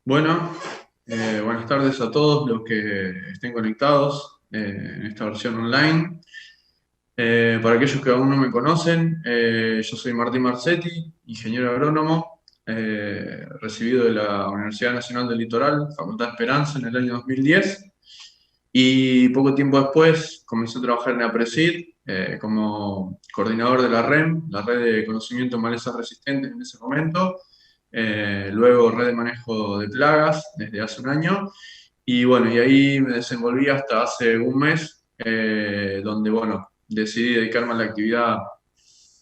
Bueno, buenas tardes a todos los que estén conectados en esta versión online. Para aquellos que aún no me conocen, yo soy Martín Marcetti, ingeniero agrónomo, recibido de la Universidad Nacional del Litoral, Facultad de Esperanza, en el año 2010. Y poco tiempo después comencé a trabajar en APRESID como coordinador de la REM, la Red de Conocimiento de Malezas Resistentes en ese momento. Luego red de manejo de plagas desde hace un año. Y bueno, y ahí me desenvolví hasta hace un mes, donde bueno, decidí dedicarme a la actividad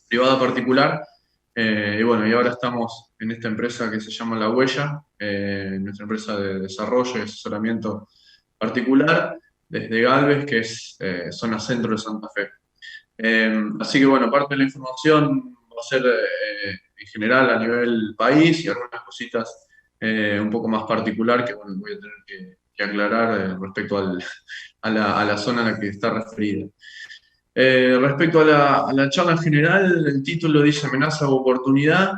privada particular. Y bueno, y ahora estamos en esta empresa que se llama La Huella, nuestra empresa de desarrollo y asesoramiento particular desde Galvez, que es zona centro de Santa Fe. Así que bueno, parte de la información va a ser en general a nivel país y algunas cositas un poco más particular que bueno, voy a tener que aclarar respecto a la zona a la que está referida. Respecto a la charla en general, el título dice amenaza o oportunidad.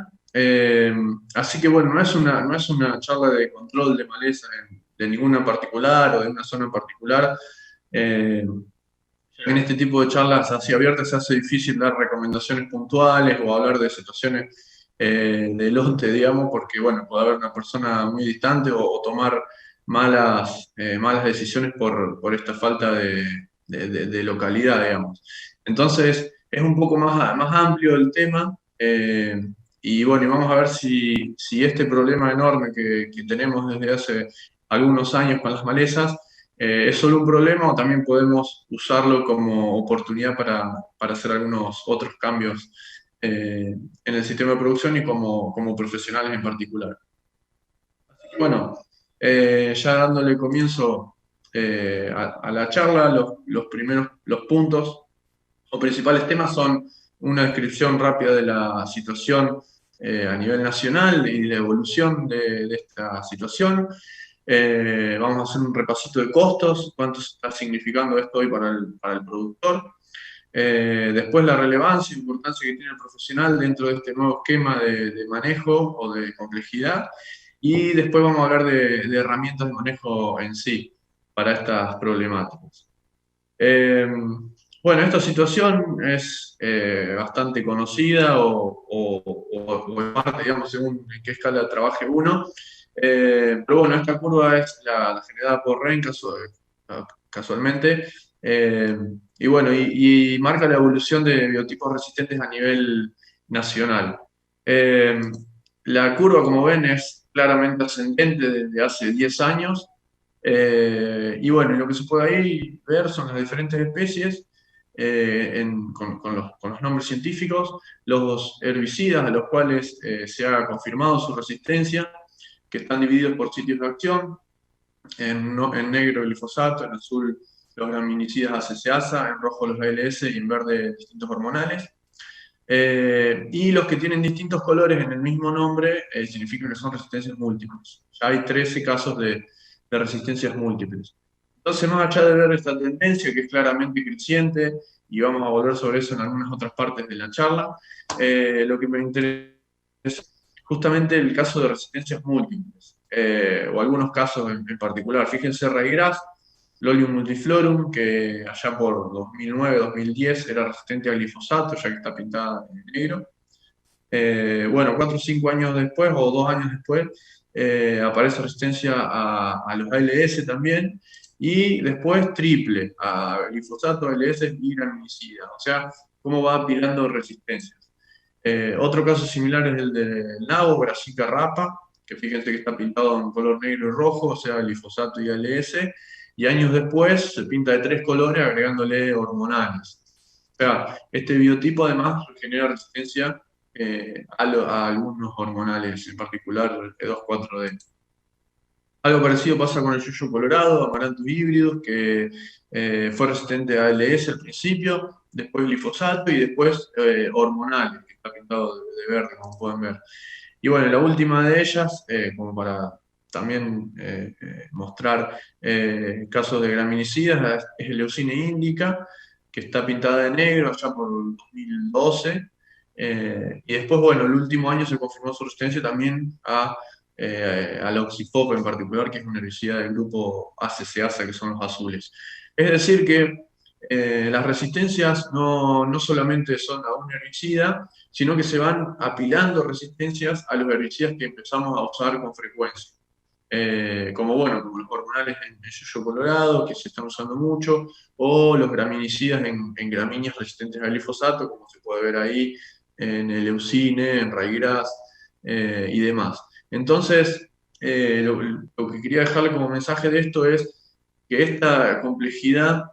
Así que bueno, no es una charla de control de maleza de ninguna en particular o de una zona en particular. Eh, en este tipo de charlas así abiertas se hace difícil dar recomendaciones puntuales o hablar de situaciones de lote, digamos, porque bueno, puede haber una persona muy distante o tomar malas decisiones por esta falta de localidad, digamos. Entonces, es un poco más amplio el tema. Y bueno, y vamos a ver si este problema enorme que tenemos desde hace algunos años con las malezas ¿es solo un problema o también podemos usarlo como oportunidad para hacer algunos otros cambios en el sistema de producción y como profesionales en particular? Así que bueno, ya dándole comienzo a la charla, los puntos o principales temas son una descripción rápida de la situación a nivel nacional y la evolución de esta situación. Vamos a hacer un repasito de costos, cuánto está significando esto hoy para el productor. Después la relevancia e importancia que tiene el profesional dentro de este nuevo esquema de manejo o de complejidad. Y después vamos a hablar de herramientas de manejo en sí para estas problemáticas. Eh, bueno, esta situación es bastante conocida o en parte, digamos, según en qué escala trabaje uno. Pero bueno, esta curva es la generada por REN casualmente. Eh, y bueno, y marca la evolución de biotipos resistentes a nivel nacional. Eh, la curva, como ven, es claramente ascendente desde hace 10 años. Y bueno, y lo que se puede ahí ver son las diferentes especies con los nombres científicos, los herbicidas a los cuales se ha confirmado su resistencia, que están divididos por sitios de acción, en negro el glifosato, en azul los graminicidas ACCASA, en rojo los ALS y en verde distintos hormonales. Y los que tienen distintos colores en el mismo nombre significa que son resistencias múltiples. Ya hay 13 casos de resistencias múltiples. Entonces, más allá de ver esta tendencia que es claramente creciente, y vamos a volver sobre eso en algunas otras partes de la charla, lo que me interesa es justamente el caso de resistencias múltiples, o algunos casos en particular. Fíjense, Raigras, Lolium multiflorum, que allá por 2009-2010 era resistente al glifosato, ya que está pintada en negro. Bueno, 4 o 5 años después, o 2 años después, aparece resistencia a los ALS también, y después triple, a glifosato, ALS y graminicida. O sea, cómo va pirando resistencias. Otro caso similar es el del nabo, Brassica rapa, que fíjense que está pintado en color negro y rojo, o sea, glifosato y ALS, y años después se pinta de 3 colores agregándole hormonales. O sea, este biotipo además genera resistencia a algunos hormonales, en particular el P2,4-D. Algo parecido pasa con el yuyo colorado, amaranthus híbridos, que fue resistente a ALS al principio, después glifosato y después hormonales, que está pintado de verde, como pueden ver. Y bueno, la última de ellas, como para también mostrar casos de graminicidas, es Leucine indica, que está pintada de negro allá por 2012. Y después, bueno, el último año se confirmó su resistencia también a al oxifoco en particular, que es una herbicida del grupo ACCASA, que son los azules. Es decir, que las resistencias no solamente son a un herbicida, sino que se van apilando resistencias a los herbicidas que empezamos a usar con frecuencia. Como bueno, como los hormonales en yuyo colorado, que se están usando mucho, o los graminicidas en gramíneas resistentes al glifosato, como se puede ver ahí en el leucine, en ryegrass y demás. Entonces, lo que quería dejarle como mensaje de esto es que esta complejidad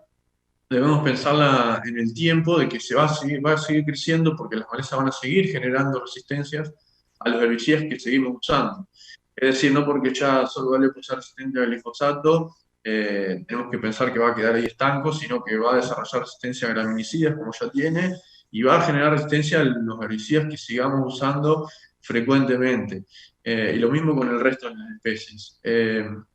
debemos pensarla en el tiempo, de que va a seguir creciendo porque las malezas van a seguir generando resistencias a los herbicidas que seguimos usando. Es decir, no porque ya solo vale usar resistente al glifosato, tenemos que pensar que va a quedar ahí estanco, sino que va a desarrollar resistencia a graminicidas, como ya tiene, y va a generar resistencia a los herbicidas que sigamos usando frecuentemente. Y lo mismo con el resto de las especies.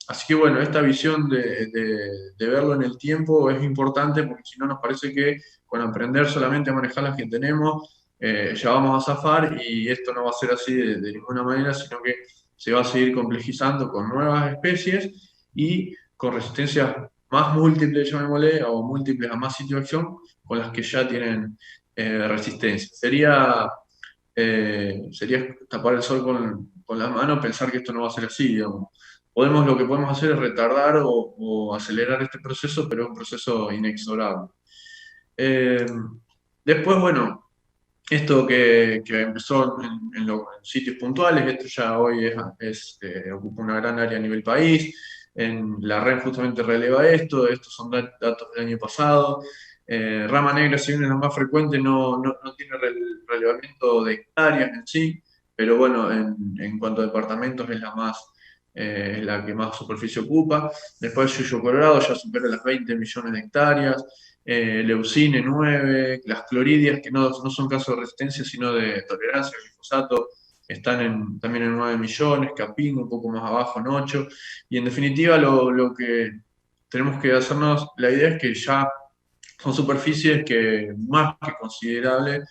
Así que bueno, esta visión de verlo en el tiempo es importante porque si no nos parece que con aprender solamente a manejar las que tenemos, ya vamos a zafar y esto no va a ser así de ninguna manera, sino que se va a seguir complejizando con nuevas especies y con resistencias más múltiples, llamémosle, o múltiples a más sitios de acción con las que ya tienen resistencia. Sería tapar el sol con las manos, pensar que esto no va a ser así, digamos. Lo que podemos hacer es retardar o acelerar este proceso, pero es un proceso inexorable. Eh, Después, bueno, esto que empezó en sitios puntuales, esto ya hoy ocupa una gran área a nivel país. En la red justamente releva esto, estos son datos del año pasado. Rama negra, si bien es la más frecuente, no tiene relevamiento de hectáreas en sí, pero bueno, en cuanto a departamentos es la que más superficie ocupa. Después Yuyo Colorado ya supera las 20 millones de hectáreas. Leucine 9, las cloridias, que no son casos de resistencia, sino de tolerancia al glifosato, están también en 9 millones, Capín un poco más abajo en 8, y en definitiva lo que tenemos que hacernos, la idea es que ya son superficies que más que considerables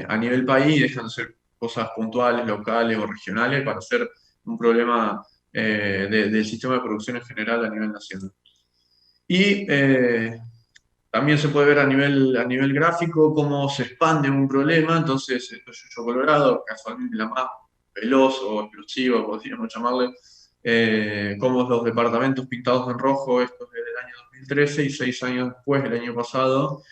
a nivel país dejan de ser cosas puntuales, locales o regionales para ser un problema del sistema de producción en general a nivel nacional. Y también se puede ver a nivel gráfico cómo se expande un problema, entonces esto es Yuyo Colorado, casualmente la más veloz o explosiva, podríamos llamarle, como los departamentos pintados en rojo, estos es del año 2013, y 6 años después, el año pasado,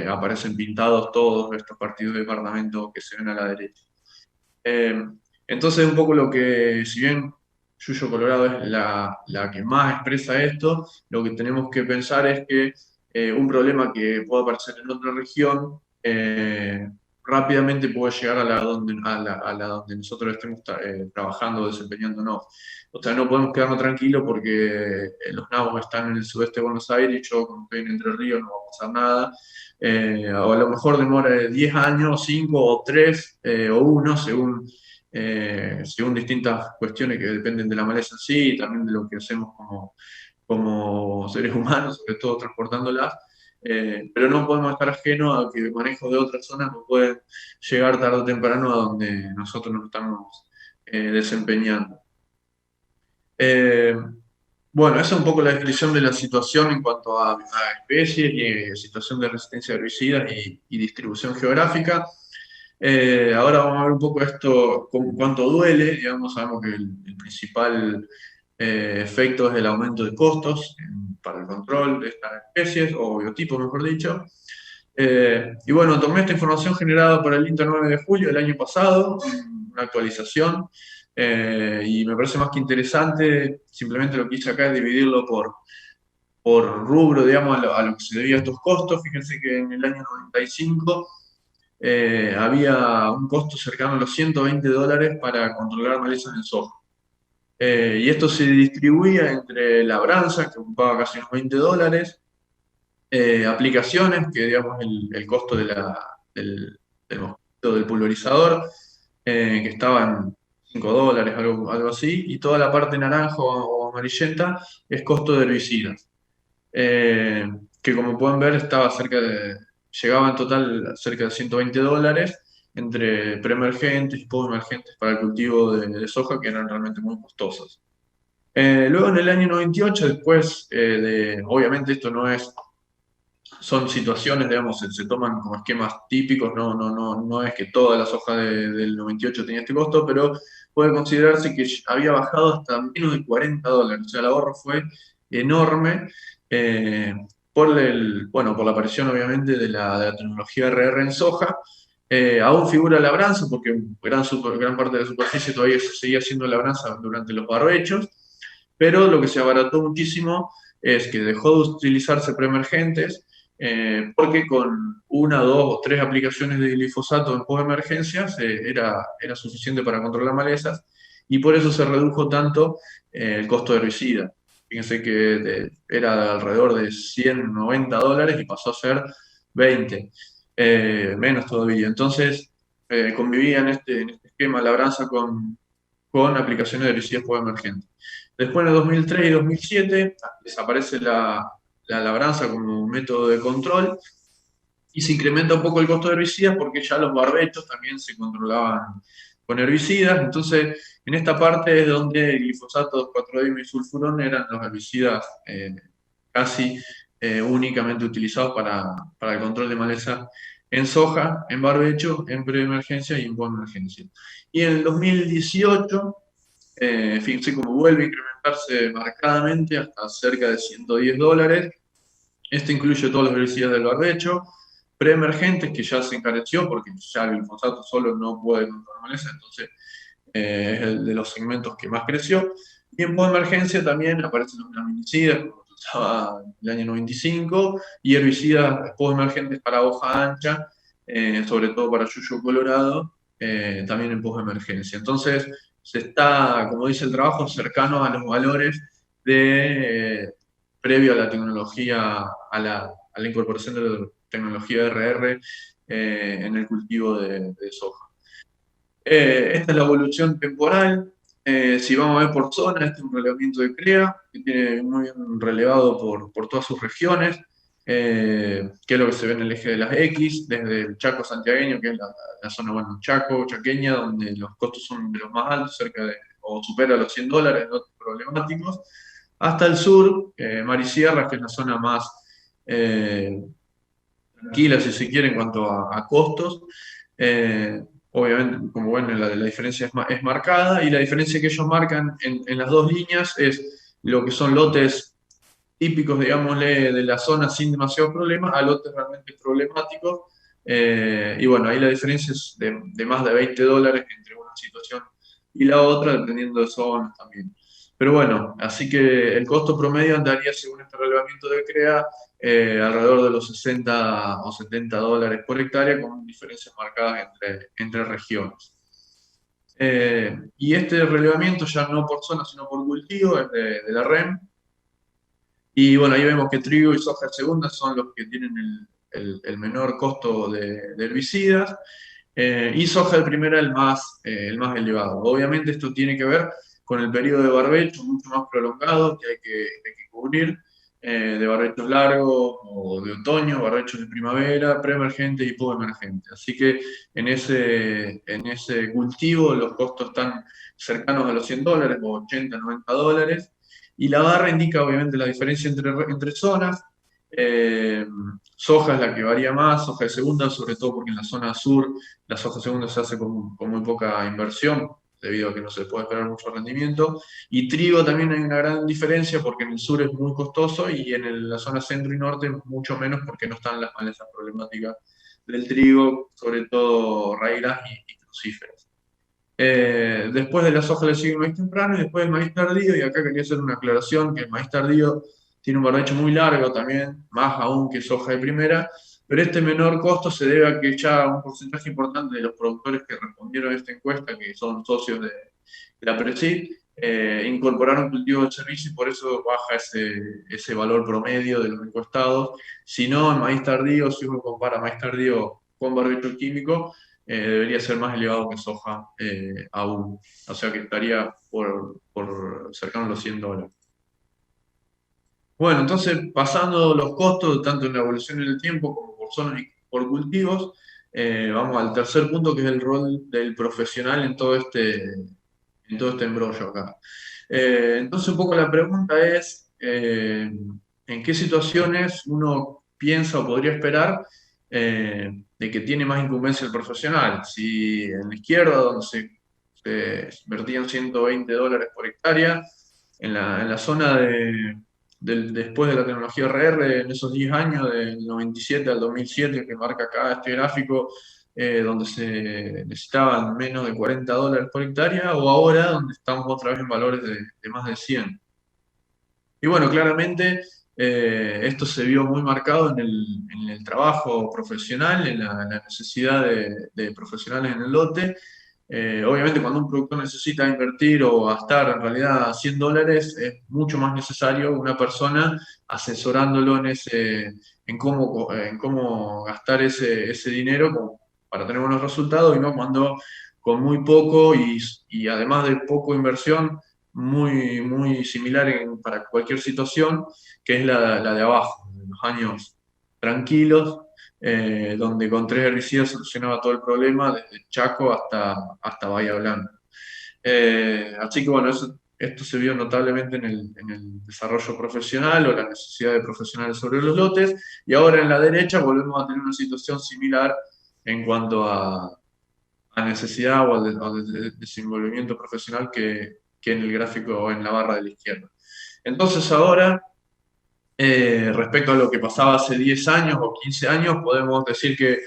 aparecen pintados todos estos partidos de departamentos que se ven a la derecha. Eh, entonces, un poco lo que, si bien Yuyo Colorado es la que más expresa esto, lo que tenemos que pensar es que un problema que pueda aparecer en otra región rápidamente puede llegar a la donde nosotros estemos trabajando o desempeñándonos. O sea, no podemos quedarnos tranquilos porque los nabos están en el sudeste de Buenos Aires y yo, como estoy en Entre Ríos, no va a pasar nada. O a lo mejor demora 10 años, 5 o 3 o 1, según distintas cuestiones que dependen de la maleza en sí y también de lo que hacemos como seres humanos, sobre todo transportándolas. Pero no podemos estar ajenos a que el manejo de otras zonas no pueden llegar tarde o temprano a donde nosotros nos estamos desempeñando. Eh, bueno, esa es un poco la descripción de la situación en cuanto a especies y situación de resistencia a herbicidas y distribución geográfica. Ahora vamos a ver un poco esto, cuánto duele. Digamos, sabemos que el principal efecto es el aumento de costos para el control de estas especies, o biotipos, mejor dicho. Y bueno, tomé esta información generada por el INTA 9 de julio del año pasado, una actualización, y me parece más que interesante. Simplemente lo que hice acá es dividirlo por rubro, digamos, a lo que se debía a estos costos. Fíjense que en el año 95 había un costo cercano a los $120 para controlar malezas en soja. Y esto se distribuía entre labranza, que ocupaba casi unos $20, aplicaciones, que digamos el costo del mosquito, del pulverizador, que estaba en $5, algo así, y toda la parte naranja o amarillenta es costo de herbicidas, que como pueden ver llegaba en total cerca de $120, entre preemergentes y postemergentes para el cultivo de soja, que eran realmente muy costosas. Luego en el año 98, después obviamente esto no es, son situaciones, digamos, se toman como esquemas típicos, no es que toda la soja del 98 tenía este costo, pero puede considerarse que había bajado hasta menos de $40, o sea, el ahorro fue enorme, eh, bueno, por la aparición obviamente de la tecnología RR en soja. Aún figura labranza, porque gran parte de la superficie todavía se seguía haciendo labranza durante los barbechos, pero lo que se abarató muchísimo es que dejó de utilizarse preemergentes, porque con una, dos o tres aplicaciones de glifosato en postemergencias era suficiente para controlar malezas, y por eso se redujo tanto el costo de herbicida. Fíjense que era de alrededor de $190 y pasó a ser 20, menos todavía. Entonces, convivía en este esquema labranza con aplicaciones de herbicidas postemergentes. Después, en el 2003 y 2007, desaparece la labranza como método de control y se incrementa un poco el costo de herbicidas porque ya los barbechos también se controlaban con herbicidas. Entonces, en esta parte es donde el glifosato, 2,4-diometilsulfurón eran los herbicidas casi únicamente utilizados para el control de maleza en soja, en barbecho, en preemergencia y en postemergencia. Y en el 2018, fíjense cómo vuelve a incrementarse marcadamente hasta cerca de $110. Este incluye todos los herbicidas del barbecho, preemergentes, que ya se encareció porque ya el glifosato solo no puede controlar maleza, entonces es el de los segmentos que más creció. Y en postemergencia también aparecen los graminicidas, como se usaba en el año 95, y herbicidas postemergentes para hoja ancha, sobre todo para yuyo colorado, también en postemergencia. Entonces, se está, como dice el trabajo, cercano a los valores de previo a la tecnología, a la incorporación de la tecnología RR en el cultivo de soja. Esta es la evolución temporal. Si vamos a ver por zona, este es un relevamiento de CREA, que tiene muy bien relevado por todas sus regiones, que es lo que se ve en el eje de las X, desde el Chaco santiagueño, que es la zona, bueno, Chaco, chaqueña, donde los costos son de los más altos, cerca de, o supera los $100 en otros problemáticos, hasta el sur, Mar y Sierras, que es la zona más eh, tranquila, si se quiere, en cuanto a costos. Obviamente, como ven, la diferencia es marcada, y la diferencia que ellos marcan en las dos líneas es lo que son lotes típicos, digámosle, de la zona sin demasiados problemas a lotes realmente problemáticos. Y bueno, ahí la diferencia es de más de $20 entre una situación y la otra, dependiendo de zonas también. Pero bueno, así que el costo promedio andaría, según este relevamiento de CREA, alrededor de los $60 o $70 por hectárea, con diferencias marcadas entre regiones. Y este relevamiento ya no por zona, sino por cultivo, es de la REM. Y bueno, ahí vemos que trigo y soja segunda son los que tienen el menor costo de herbicidas, y soja de primera el más elevado. Obviamente esto tiene que ver con el periodo de barbecho mucho más prolongado que hay que cubrir, de barbechos largos o de otoño, barbechos de primavera, preemergente y postemergente. Así que en ese cultivo los costos están cercanos a los $100 o 80, $90. Y la barra indica obviamente la diferencia entre zonas. Eh, Soja es la que varía más, soja de segunda, sobre todo porque en la zona sur la soja de segunda se hace con muy poca inversión, debido a que no se puede esperar mucho rendimiento. Y trigo también hay una gran diferencia porque en el sur es muy costoso y en la zona centro y norte mucho menos, porque no están las malezas problemáticas del trigo, sobre todo raíras y crucíferas. Después de la soja le sigue el maíz temprano y después el maíz tardío, y acá quería hacer una aclaración, que el maíz tardío tiene un barbecho muy largo también, más aún que soja de primera, pero este menor costo se debe a que ya un porcentaje importante de los productores que respondieron a esta encuesta, que son socios de la PRESID, incorporaron cultivo de servicio, y por eso baja ese valor promedio de los encuestados. Si no, en maíz tardío, si uno compara maíz tardío con barbecho químico, debería ser más elevado que soja aún. O sea que estaría por cercano a los $100. Bueno, entonces, pasando los costos, tanto en la evolución en el tiempo como por zonas y por cultivos, vamos al tercer punto, que es el rol del profesional en todo este embrollo acá. Entonces, un poco la pregunta es, ¿en qué situaciones uno piensa o podría esperar de que tiene más incumbencia el profesional? Si en la izquierda, donde se invertían $120 por hectárea, en la zona después de la tecnología RR, en esos 10 años, del 97 al 2007, que marca acá este gráfico, donde se necesitaban menos de $40 por hectárea, o ahora donde estamos otra vez en valores de más de 100. Y bueno, claramente esto se vio muy marcado en el trabajo profesional, en la necesidad de profesionales en el lote. Obviamente cuando un productor necesita invertir o gastar en realidad $100, es mucho más necesario una persona asesorándolo en cómo gastar ese dinero para tener buenos resultados, y no cuando con muy poco y además de poco inversión, muy similar para cualquier situación, que es la de abajo, de los años tranquilos, donde con 3 herbicidas solucionaba todo el problema, desde Chaco hasta Bahía Blanca. Así que bueno, esto se vio notablemente en el desarrollo profesional o la necesidad de profesionales sobre los lotes, y ahora en la derecha volvemos a tener una situación similar en cuanto a necesidad o al desenvolvimiento profesional que en el gráfico o en la barra de la izquierda. Entonces ahora, respecto a lo que pasaba hace 10 años o 15 años, podemos decir que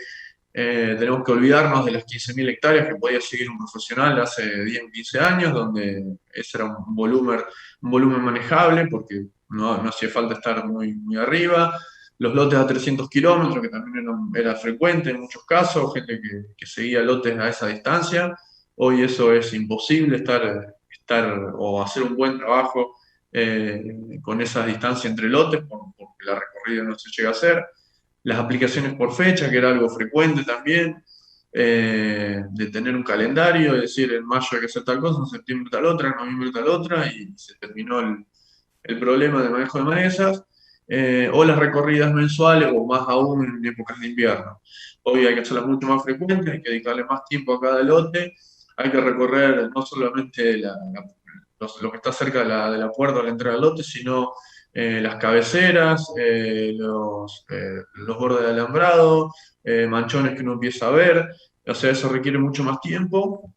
tenemos que olvidarnos de las 15.000 hectáreas que podía seguir un profesional hace 10 o 15 años, donde ese era un volumen manejable porque no hacía falta estar muy arriba. Los lotes a 300 kilómetros, que también era frecuente en muchos casos, gente que seguía lotes a esa distancia. Hoy eso es imposible, estar o hacer un buen trabajo con esa distancia entre lotes, porque la recorrida no se llega a hacer. Las aplicaciones por fecha, que era algo frecuente también, de tener un calendario, es decir, en mayo hay que hacer tal cosa, en septiembre tal otra, en noviembre tal otra, y se terminó el problema de manejo de malezas, o las recorridas mensuales, o más aún en épocas de invierno. Hoy hay que hacerlas mucho más frecuentes, hay que dedicarle más tiempo a cada lote, hay que recorrer no solamente lo que está cerca de la puerta o la entrada del lote, sino las cabeceras, los bordes de alambrado, manchones que uno empieza a ver. O sea, eso requiere mucho más tiempo,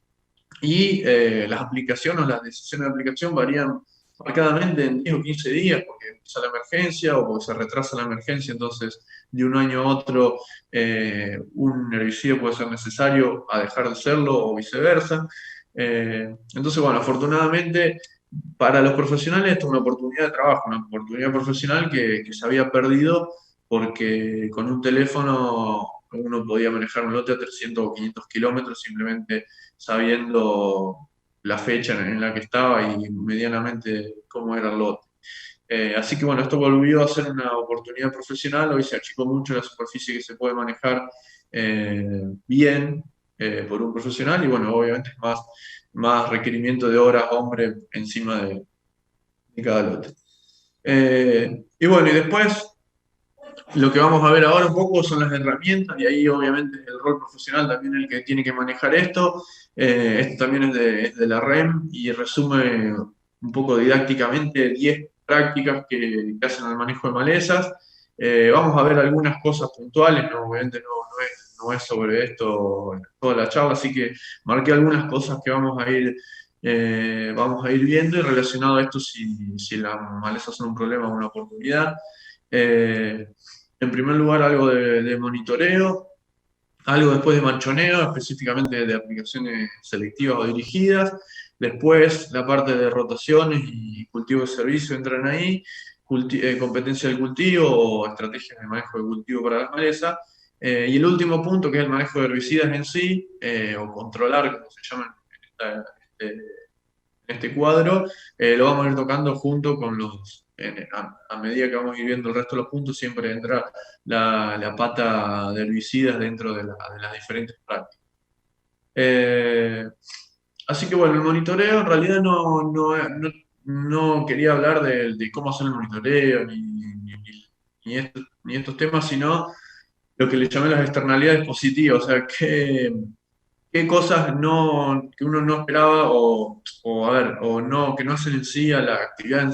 y las aplicaciones o las decisiones de aplicación varían marcadamente en 10 o 15 días, porque empieza la emergencia o porque se retrasa la emergencia. Entonces de un año a otro un herbicida puede ser necesario a dejar de serlo, o viceversa. Entonces, bueno, afortunadamente para los profesionales esto es una oportunidad de trabajo, una oportunidad profesional que se había perdido, porque con un teléfono uno podía manejar un lote a 300 o 500 kilómetros simplemente sabiendo la fecha en la que estaba y medianamente cómo era el lote. Así que bueno, esto volvió a ser una oportunidad profesional. Hoy se achicó mucho la superficie que se puede manejar bien por un profesional, y bueno, obviamente es más requerimiento de horas hombre encima de cada lote. Y bueno, y después lo que vamos a ver ahora un poco son las herramientas, y ahí obviamente es el rol profesional también el que tiene que manejar esto. Esto también es de la REM y resume un poco didácticamente 10 prácticas que hacen al manejo de malezas. Vamos a ver algunas cosas puntuales, obviamente no es sobre esto toda la charla, así que marqué algunas cosas que vamos a ir viendo, y relacionado a esto si las malezas son un problema o una oportunidad. Eh, en primer lugar, algo de monitoreo, algo después de manchoneo, específicamente de aplicaciones selectivas o dirigidas. Después, la parte de rotaciones y cultivo de servicio entran ahí, competencia del cultivo o estrategias de manejo de cultivo para las malezas. Y el último punto, que es el manejo de herbicidas en sí, o controlar, como se llama en este cuadro, lo vamos a ir tocando junto con a medida que vamos a ir viendo el resto de los puntos, siempre entra la pata de herbicidas dentro de las diferentes prácticas. Eh, Así que bueno, el monitoreo en realidad no quería hablar de cómo hacer el monitoreo ni estos temas, sino lo que le llamé las externalidades positivas, o sea, qué cosas que uno no esperaba a ver, o no, que no hacen en sí a la actividad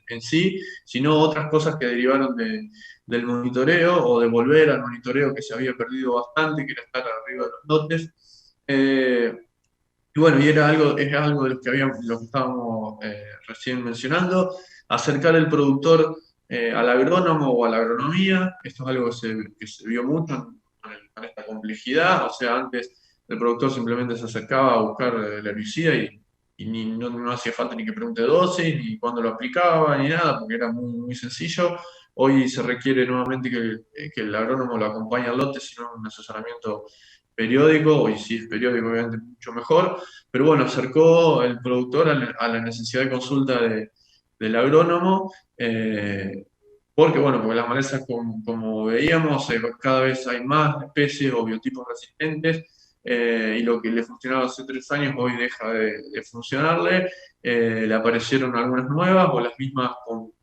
en sí, sino otras cosas que derivaron del monitoreo o de volver al monitoreo que se había perdido bastante, que era estar arriba de los lotes. Eh, y bueno, es algo de lo que estábamos recién mencionando, acercar el productor al agrónomo o a la agronomía. Esto es algo que se vio mucho con esta complejidad. O sea, antes el productor simplemente se acercaba a buscar el herbicida y no hacía falta ni que pregunte dosis, ni cuándo lo aplicaba, ni nada, porque era muy sencillo. Hoy se requiere nuevamente que el agrónomo lo acompañe al lote, sino un asesoramiento periódico, y si es periódico, obviamente mucho mejor, pero bueno, acercó el productor a la necesidad de consulta del agrónomo, porque bueno, porque las malezas, como veíamos, cada vez hay más especies o biotipos resistentes, y lo que le funcionaba hace 3 años hoy deja de funcionarle. Le aparecieron algunas nuevas o las mismas con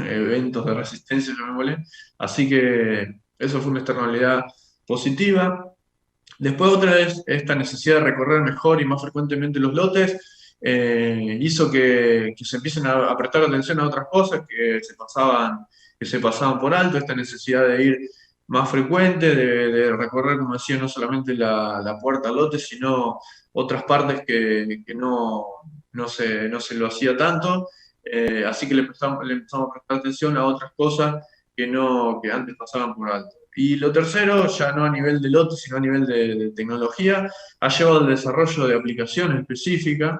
eventos de resistencia, llamémosle. Así que eso fue una externalidad positiva. Después otra vez, esta necesidad de recorrer mejor y más frecuentemente los lotes hizo que se empiecen a prestar atención a otras cosas que se pasaban por alto, esta necesidad de ir más frecuente, de recorrer, como decía, no solamente la puerta al lote, sino otras partes que no se lo hacía tanto. Así que le empezamos a prestar atención a otras cosas que antes pasaban por alto. Y lo tercero, ya no a nivel de lote, sino a nivel de tecnología, ha llevado al desarrollo de aplicaciones específicas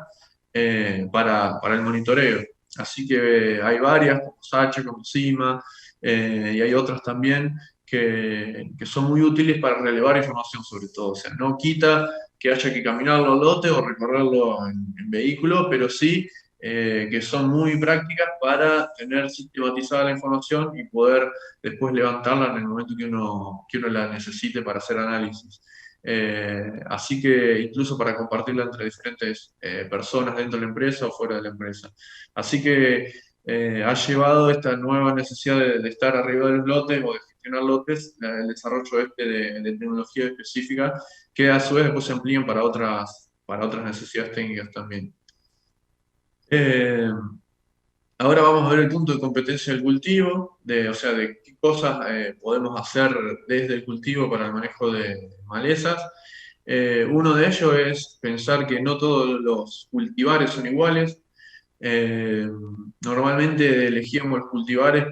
para el monitoreo. Así que hay varias, como Sacha, como Cima, y hay otras también que son muy útiles para relevar información sobre todo. O sea, no quita que haya que caminarlo al lote o recorrerlo en vehículo, pero sí que son muy prácticas para tener sistematizada la información y poder después levantarla en el momento que uno la necesite para hacer análisis. Así que incluso para compartirla entre diferentes personas dentro de la empresa o fuera de la empresa. Así que ha llevado esta nueva necesidad de estar arriba de los lotes o de gestionar lotes, el desarrollo de tecnología específica que a su vez después se amplían para otras necesidades técnicas también. Eh, Ahora vamos a ver el punto de competencia del cultivo, o sea, de qué cosas podemos hacer desde el cultivo para el manejo de malezas. Uno de ellos es pensar que no todos los cultivares son iguales. Eh, Normalmente elegíamos los cultivares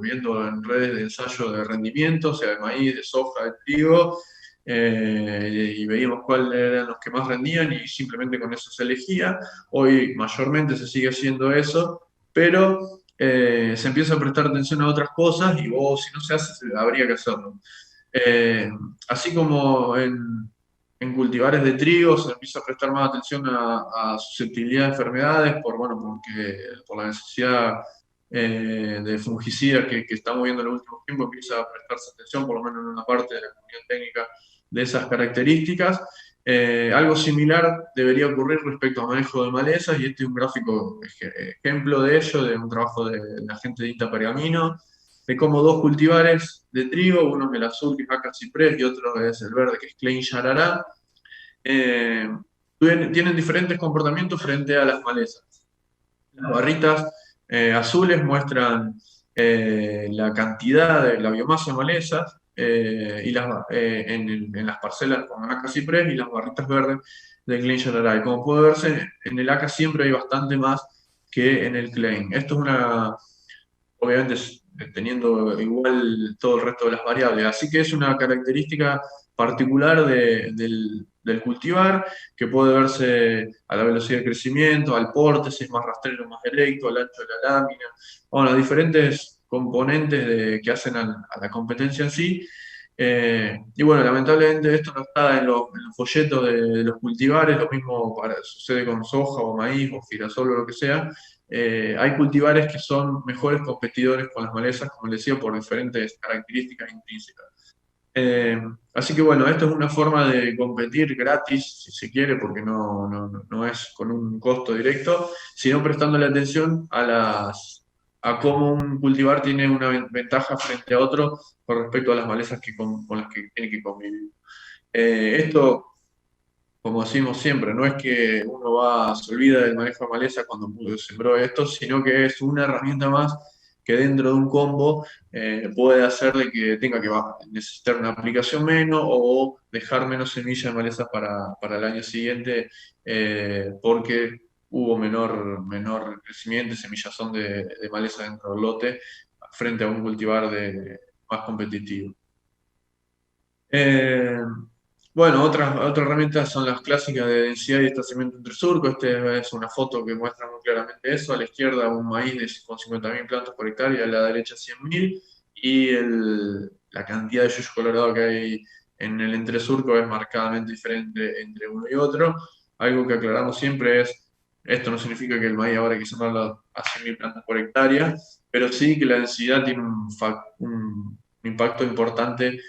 viendo en redes de ensayo de rendimiento, o sea, de maíz, de soja, de trigo, y veíamos cuáles eran los que más rendían y simplemente con eso se elegía. Hoy mayormente se sigue haciendo eso, pero se empieza a prestar atención a otras cosas y si no se hace, habría que hacerlo. Eh, Así como en cultivares de trigo se empieza a prestar más atención a susceptibilidad a enfermedades por la necesidad de fungicidas que estamos viendo en los últimos tiempos, empieza a prestarse atención, por lo menos en una parte de la comunidad técnica, de esas características. Algo similar debería ocurrir respecto al manejo de malezas, y este es un gráfico ejemplo de ello, de un trabajo de la gente de INTA Pergamino, de cómo dos cultivares de trigo, uno es el azul que es Aca ciprés y otro es el verde que es Klein Yarará, eh, tienen diferentes comportamientos frente a las malezas. Las barritas azules muestran la cantidad de la biomasa de malezas en las parcelas con Aca ciprés, y las barritas verdes de Klein Yarará. Y como puede verse, en el Aca siempre hay bastante más que en el Klein. Esto es obviamente teniendo igual todo el resto de las variables. Así que es una característica particular del cultivar, que puede verse a la velocidad de crecimiento, al porte, si es más rastrero, más erecto, al ancho de la lámina, bueno, diferentes componentes que hacen a la competencia en sí. Y bueno, lamentablemente esto no está en los folletos de los cultivares, lo mismo sucede con soja o maíz o girasol o lo que sea. Hay cultivares que son mejores competidores con las malezas, como les decía, por diferentes características intrínsecas. Eh, Así que bueno, esto es una forma de competir gratis, si se quiere, porque no es con un costo directo, sino prestándole atención a cómo un cultivar tiene una ventaja frente a otro con respecto a las malezas con las que tiene que convivir. Esto, como decimos siempre, no es que uno se olvida del manejo de maleza cuando sembró esto, sino que es una herramienta más que dentro de un combo puede hacer de que tenga que necesitar una aplicación menos o dejar menos semillas de malezas para el año siguiente, porque hubo menor crecimiento y semillazón de maleza dentro del lote frente a un cultivar más competitivo. Eh, bueno, otras herramientas son las clásicas de densidad y estacionamiento entre surco. Esta es una foto que muestra muy claramente eso. A la izquierda un maíz con 50.000 plantas por hectárea, a la derecha 100.000. Y la cantidad de yuyo colorado que hay en el entresurco es marcadamente diferente entre uno y otro. Algo que aclaramos siempre es, esto no significa que el maíz ahora hay que sembrarlo a 100.000 plantas por hectárea, pero sí que la densidad tiene un impacto importante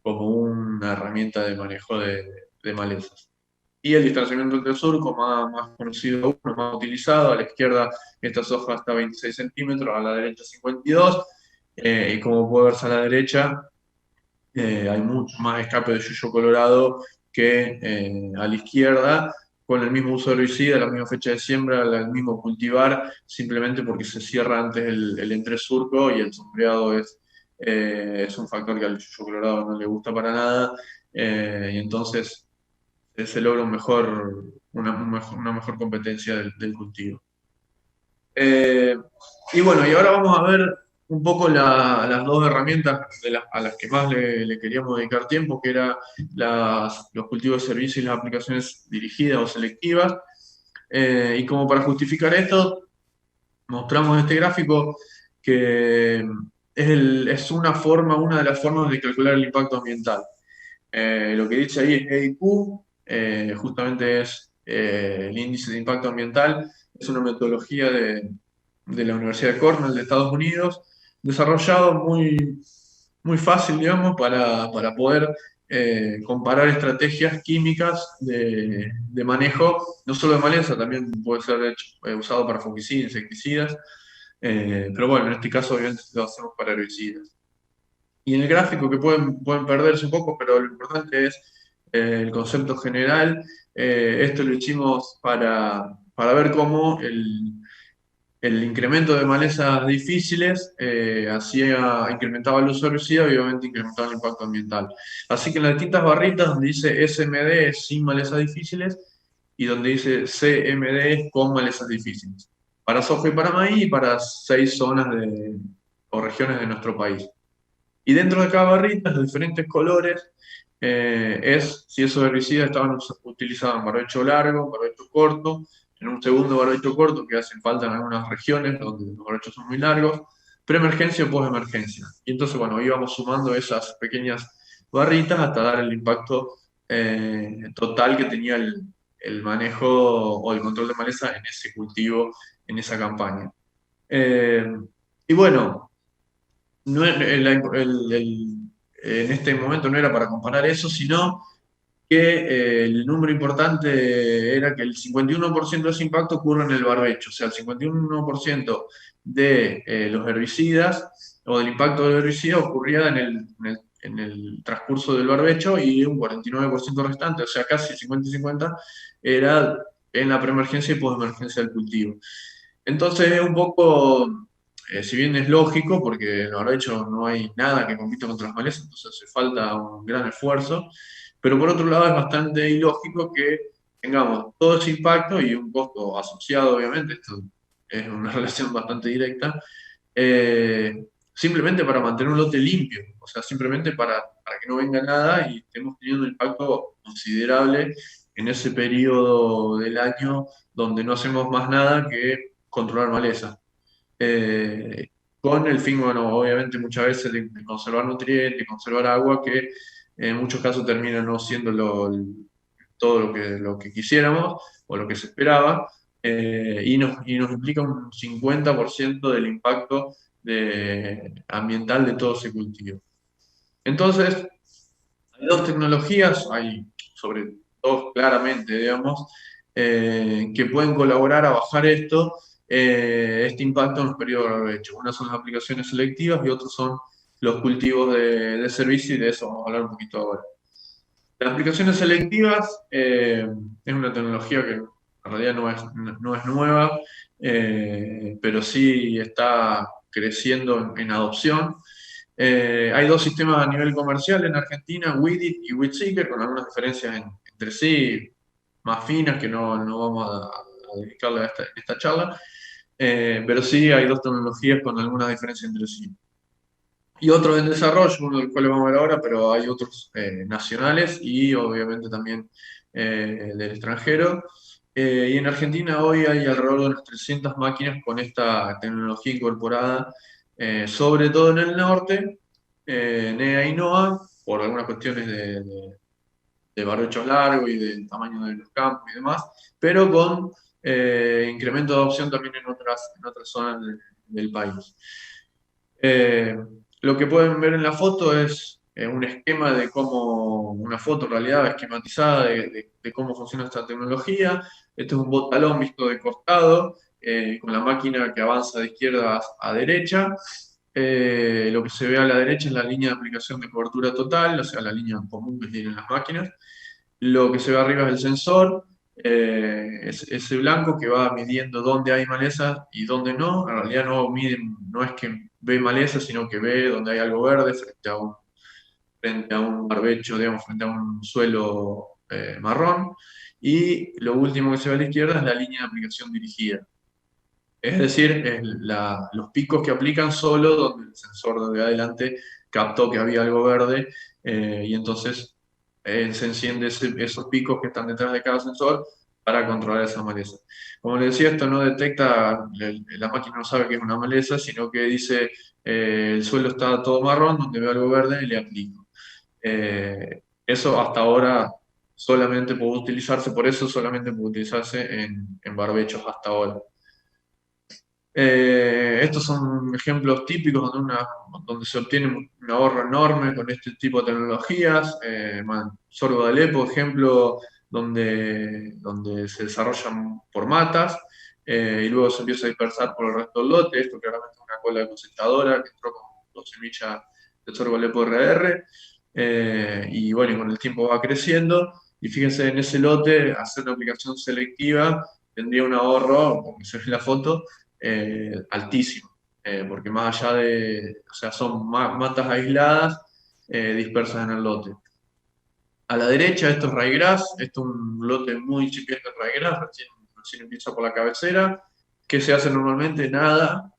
como una herramienta de manejo de malezas. Y el distanciamiento entre surco, más conocido aún, más utilizado. A la izquierda esta soja está a 26 centímetros, a la derecha 52. Y como puede verse a la derecha, hay mucho más escape de yuyo colorado que a la izquierda, con el mismo uso de herbicida, la misma fecha de siembra, el mismo cultivar, simplemente porque se cierra antes el entresurco y el sombreado es un factor que al yuyo colorado no le gusta para nada, y entonces se logra una mejor competencia del cultivo. Eh, y bueno, y ahora vamos a ver un poco las dos herramientas a las que más le queríamos dedicar tiempo, que eran los cultivos de servicio y las aplicaciones dirigidas o selectivas. Y como para justificar esto, mostramos este gráfico que es una de las formas de calcular el impacto ambiental. Lo que dice ahí es EIQ, justamente es el índice de impacto ambiental, es una metodología de la Universidad de Cornell de Estados Unidos, desarrollado muy fácil, digamos, para poder comparar estrategias químicas de manejo, no solo de maleza, también puede ser usado para fungicidas, insecticidas, pero bueno, en este caso obviamente lo hacemos para herbicidas. Y en el gráfico que pueden perderse un poco, pero lo importante es el concepto general. Esto lo hicimos para ver cómo el incremento de malezas difíciles incrementaba el uso de herbicida y obviamente incrementaba el impacto ambiental. Así que en las distintas barritas donde dice SMD es sin malezas difíciles y donde dice CMD es con malezas difíciles. Para soja y para maíz y para 6 zonas o regiones de nuestro país. Y dentro de cada barrita, los diferentes colores, es si esos herbicidas estaban utilizados en barbecho largo, barbecho corto, en un segundo barbecho corto que hacen falta en algunas regiones donde los barbechos son muy largos, preemergencia o postemergencia. Y entonces, bueno, íbamos sumando esas pequeñas barritas hasta dar el impacto total que tenía el manejo o el control de maleza en ese cultivo, en esa campaña. Eh, y bueno, no, en este momento no era para comparar eso, sino que el número importante era que el 51% de ese impacto ocurre en el barbecho, o sea, el 51% de los herbicidas o del impacto del herbicida ocurría en el transcurso del barbecho y un 49% restante, o sea, casi 50 y 50, era en la preemergencia y postemergencia del cultivo. Entonces, un poco, si bien es lógico, porque en barbecho no hay nada que compita contra las malezas, entonces hace falta un gran esfuerzo, pero por otro lado es bastante ilógico que tengamos todo ese impacto y un costo asociado, obviamente, esto es una relación bastante directa, simplemente para mantener un lote limpio, o sea, simplemente para que no venga nada y estemos teniendo un impacto considerable en ese periodo del año donde no hacemos más nada que controlar maleza. Eh, con el fin, bueno, obviamente muchas veces de conservar nutrientes, conservar agua, que en muchos casos termina no siendo todo lo que quisiéramos o lo que se esperaba, y nos implica un 50% del impacto ambiental de todo ese cultivo. Entonces, hay dos tecnologías, hay sobre dos claramente, digamos, que pueden colaborar a bajar esto, este impacto en los periodos de barbecho. Una son las aplicaciones selectivas y otros son los cultivos de servicio, y de eso vamos a hablar un poquito ahora. Las aplicaciones selectivas es una tecnología que en realidad no es nueva, pero sí está creciendo en adopción. Hay dos sistemas a nivel comercial en Argentina, Weedit y Weedseeker, con algunas diferencias entre sí, más finas, que no vamos a dedicarle a esta charla, pero sí hay dos tecnologías con algunas diferencias entre sí. Y otros en desarrollo, uno del cual vamos a ver ahora, pero hay otros nacionales y obviamente también del extranjero. Y en Argentina hoy hay alrededor de unas 300 máquinas con esta tecnología incorporada, sobre todo en el norte, NEA y NOAA, por algunas cuestiones de barbechos largos y del tamaño de los campos y demás, pero con incremento de adopción también en otras zonas del país. Eh, lo que pueden ver en la foto es un esquema de cómo, una foto en realidad esquematizada de cómo funciona esta tecnología. Este es un botalón visto de costado, con la máquina que avanza de izquierda a derecha. Lo que se ve a la derecha es la línea de aplicación de cobertura total, o sea, la línea común que tienen las máquinas. Lo que se ve arriba es el sensor, es ese blanco que va midiendo dónde hay maleza y dónde no. En realidad no es que ve maleza, sino que ve dónde hay algo verde frente a un barbecho, digamos, frente a un suelo marrón. Y lo último que se ve a la izquierda es la línea de aplicación dirigida. Es decir, los picos que aplican solo donde el sensor de adelante captó que había algo verde, y entonces se enciende esos picos que están detrás de cada sensor para controlar esa maleza. Como les decía, esto no detecta, la máquina no sabe que es una maleza, sino que dice el suelo está todo marrón, donde veo algo verde y le aplico. Eso hasta ahora solamente puede utilizarse, por eso solamente puede utilizarse en barbechos hasta ahora. Estos son ejemplos típicos donde se obtiene un ahorro enorme con este tipo de tecnologías. Sorgo de Alepo, ejemplo, donde se desarrollan por matas, y luego se empieza a dispersar por el resto del lote. Esto claramente es una cola de cosechadora que entró con dos semillas de sorgo de Alepo RR. Y bueno, y con el tiempo va creciendo. Y fíjense, en ese lote, hacer una aplicación selectiva tendría un ahorro, como se ve en la foto, altísimo, porque más allá o sea, son matas aisladas dispersas en el lote. A la derecha, esto es ryegrass, esto es un lote muy incipiente de ryegrass, recién empieza por la cabecera. ¿Qué se hace normalmente? Nada,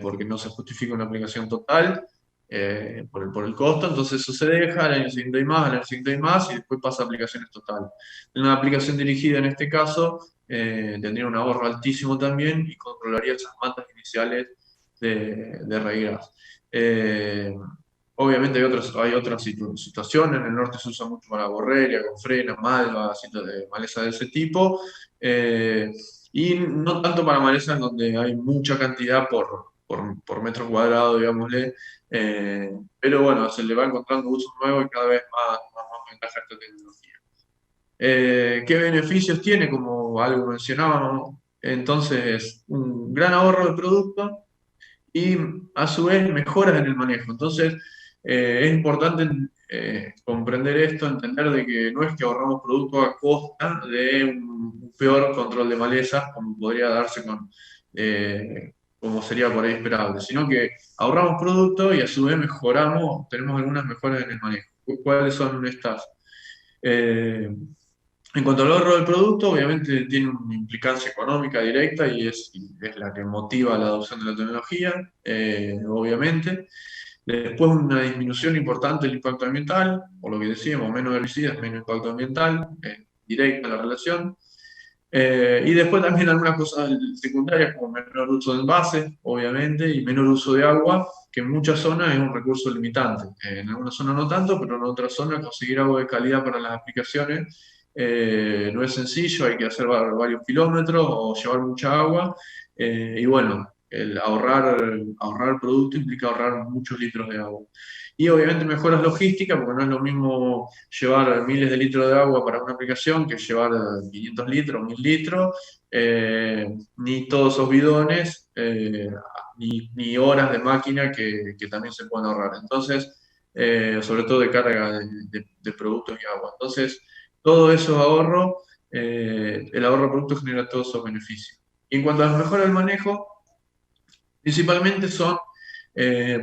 porque no se justifica una aplicación total por el costo, entonces eso se deja, al año siguiente hay más, al año siguiente hay más, y después pasa a aplicaciones totales. En una aplicación dirigida en este caso, tendría un ahorro altísimo también y controlaría esas matas iniciales de ryegrass. Obviamente hay otras situaciones, en el norte se usa mucho para borrelia, gofrena, malva, maleza de ese tipo, y no tanto para maleza en donde hay mucha cantidad por metro cuadrado, digámosle, pero bueno, se le va encontrando usos nuevos y cada vez más ventaja esta tecnología. ¿Qué beneficios tiene? Como algo mencionábamos, entonces un gran ahorro de producto y a su vez mejoras en el manejo. Entonces, es importante comprender esto, entender de que no es que ahorramos producto a costa de un peor control de malezas, como podría darse como sería por ahí esperable, sino que ahorramos producto y a su vez mejoramos, tenemos algunas mejoras en el manejo. ¿Cuáles son estas? En cuanto al ahorro del producto, obviamente tiene una implicancia económica directa y es la que motiva la adopción de la tecnología, obviamente. Después una disminución importante del impacto ambiental, por lo que decíamos, menos herbicidas, menos impacto ambiental, directa la relación. Y después también algunas cosas secundarias como menor uso de envases, obviamente, y menor uso de agua, que en muchas zonas es un recurso limitante. En algunas zonas no tanto, pero en otras zonas conseguir agua de calidad para las aplicaciones no es sencillo, hay que hacer varios kilómetros o llevar mucha agua. Y bueno, el ahorrar producto implica ahorrar muchos litros de agua. Y obviamente mejoras logística, porque no es lo mismo llevar miles de litros de agua para una aplicación que llevar 500 litros, 1000 litros, ni todos esos bidones, ni horas de máquina que también se pueden ahorrar. Entonces, sobre todo de carga de productos y agua. Entonces, todo eso ahorro, el ahorro de productos genera todos esos beneficios. Y en cuanto a las mejoras del manejo, principalmente son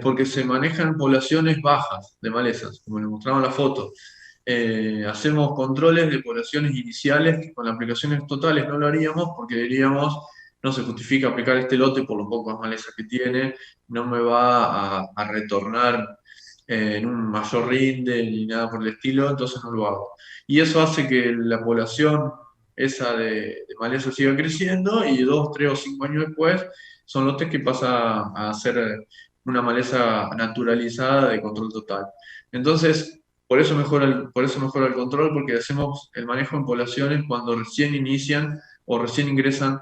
porque se manejan poblaciones bajas de malezas, como les mostraba en la foto. Hacemos controles de poblaciones iniciales que con las aplicaciones totales no lo haríamos porque diríamos, no se justifica aplicar este lote por lo pocas malezas que tiene, no me va a retornar en un mayor rinde ni nada por el estilo, entonces no lo hago. Y eso hace que la población esa de maleza siga creciendo y 2, 3 o 5 años después son lotes que pasa a ser una maleza naturalizada de control total. Entonces, por eso mejora el control, porque hacemos el manejo en poblaciones cuando recién inician o recién ingresan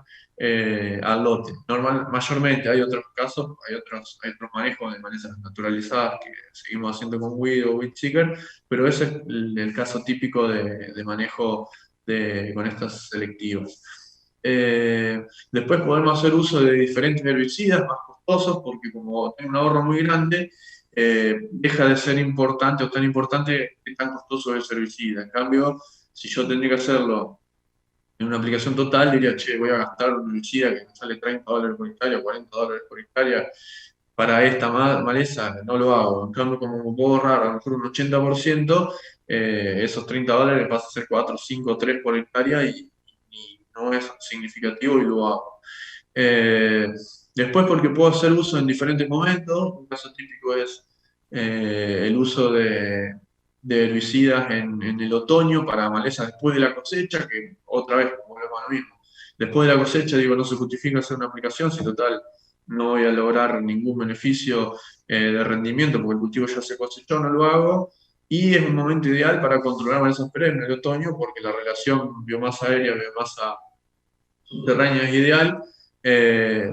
al lote. Mayormente hay otros casos, hay otros manejos de malezas naturalizadas que seguimos haciendo con Weed o Weedseeker, pero ese es el caso típico de manejo con estas selectivas. Después podemos hacer uso de diferentes herbicidas más costosos porque como tiene un ahorro muy grande, deja de ser importante o tan importante que tan costoso es el herbicida. En cambio, si yo tendría que hacerlo en una aplicación total, diría, che, voy a gastar un herbicida que me sale $30 por hectárea, $40 por hectárea para esta maleza, no lo hago. En cambio, como puedo ahorrar a lo mejor un 80%, esos $30 pasa a ser 4, 5, 3 por hectárea y no es significativo y lo hago. Eh, Después, porque puedo hacer uso en diferentes momentos, un caso típico es el uso de herbicidas en el otoño para maleza después de la cosecha, que otra vez volvemos a lo mismo. Después de la cosecha, digo, no se justifica hacer una aplicación si total no voy a lograr ningún beneficio de rendimiento porque el cultivo ya se cosechó, no lo hago. Y es un momento ideal para controlar malezas perennes en el otoño porque la relación biomasa aérea, biomasa subterránea es ideal, eh,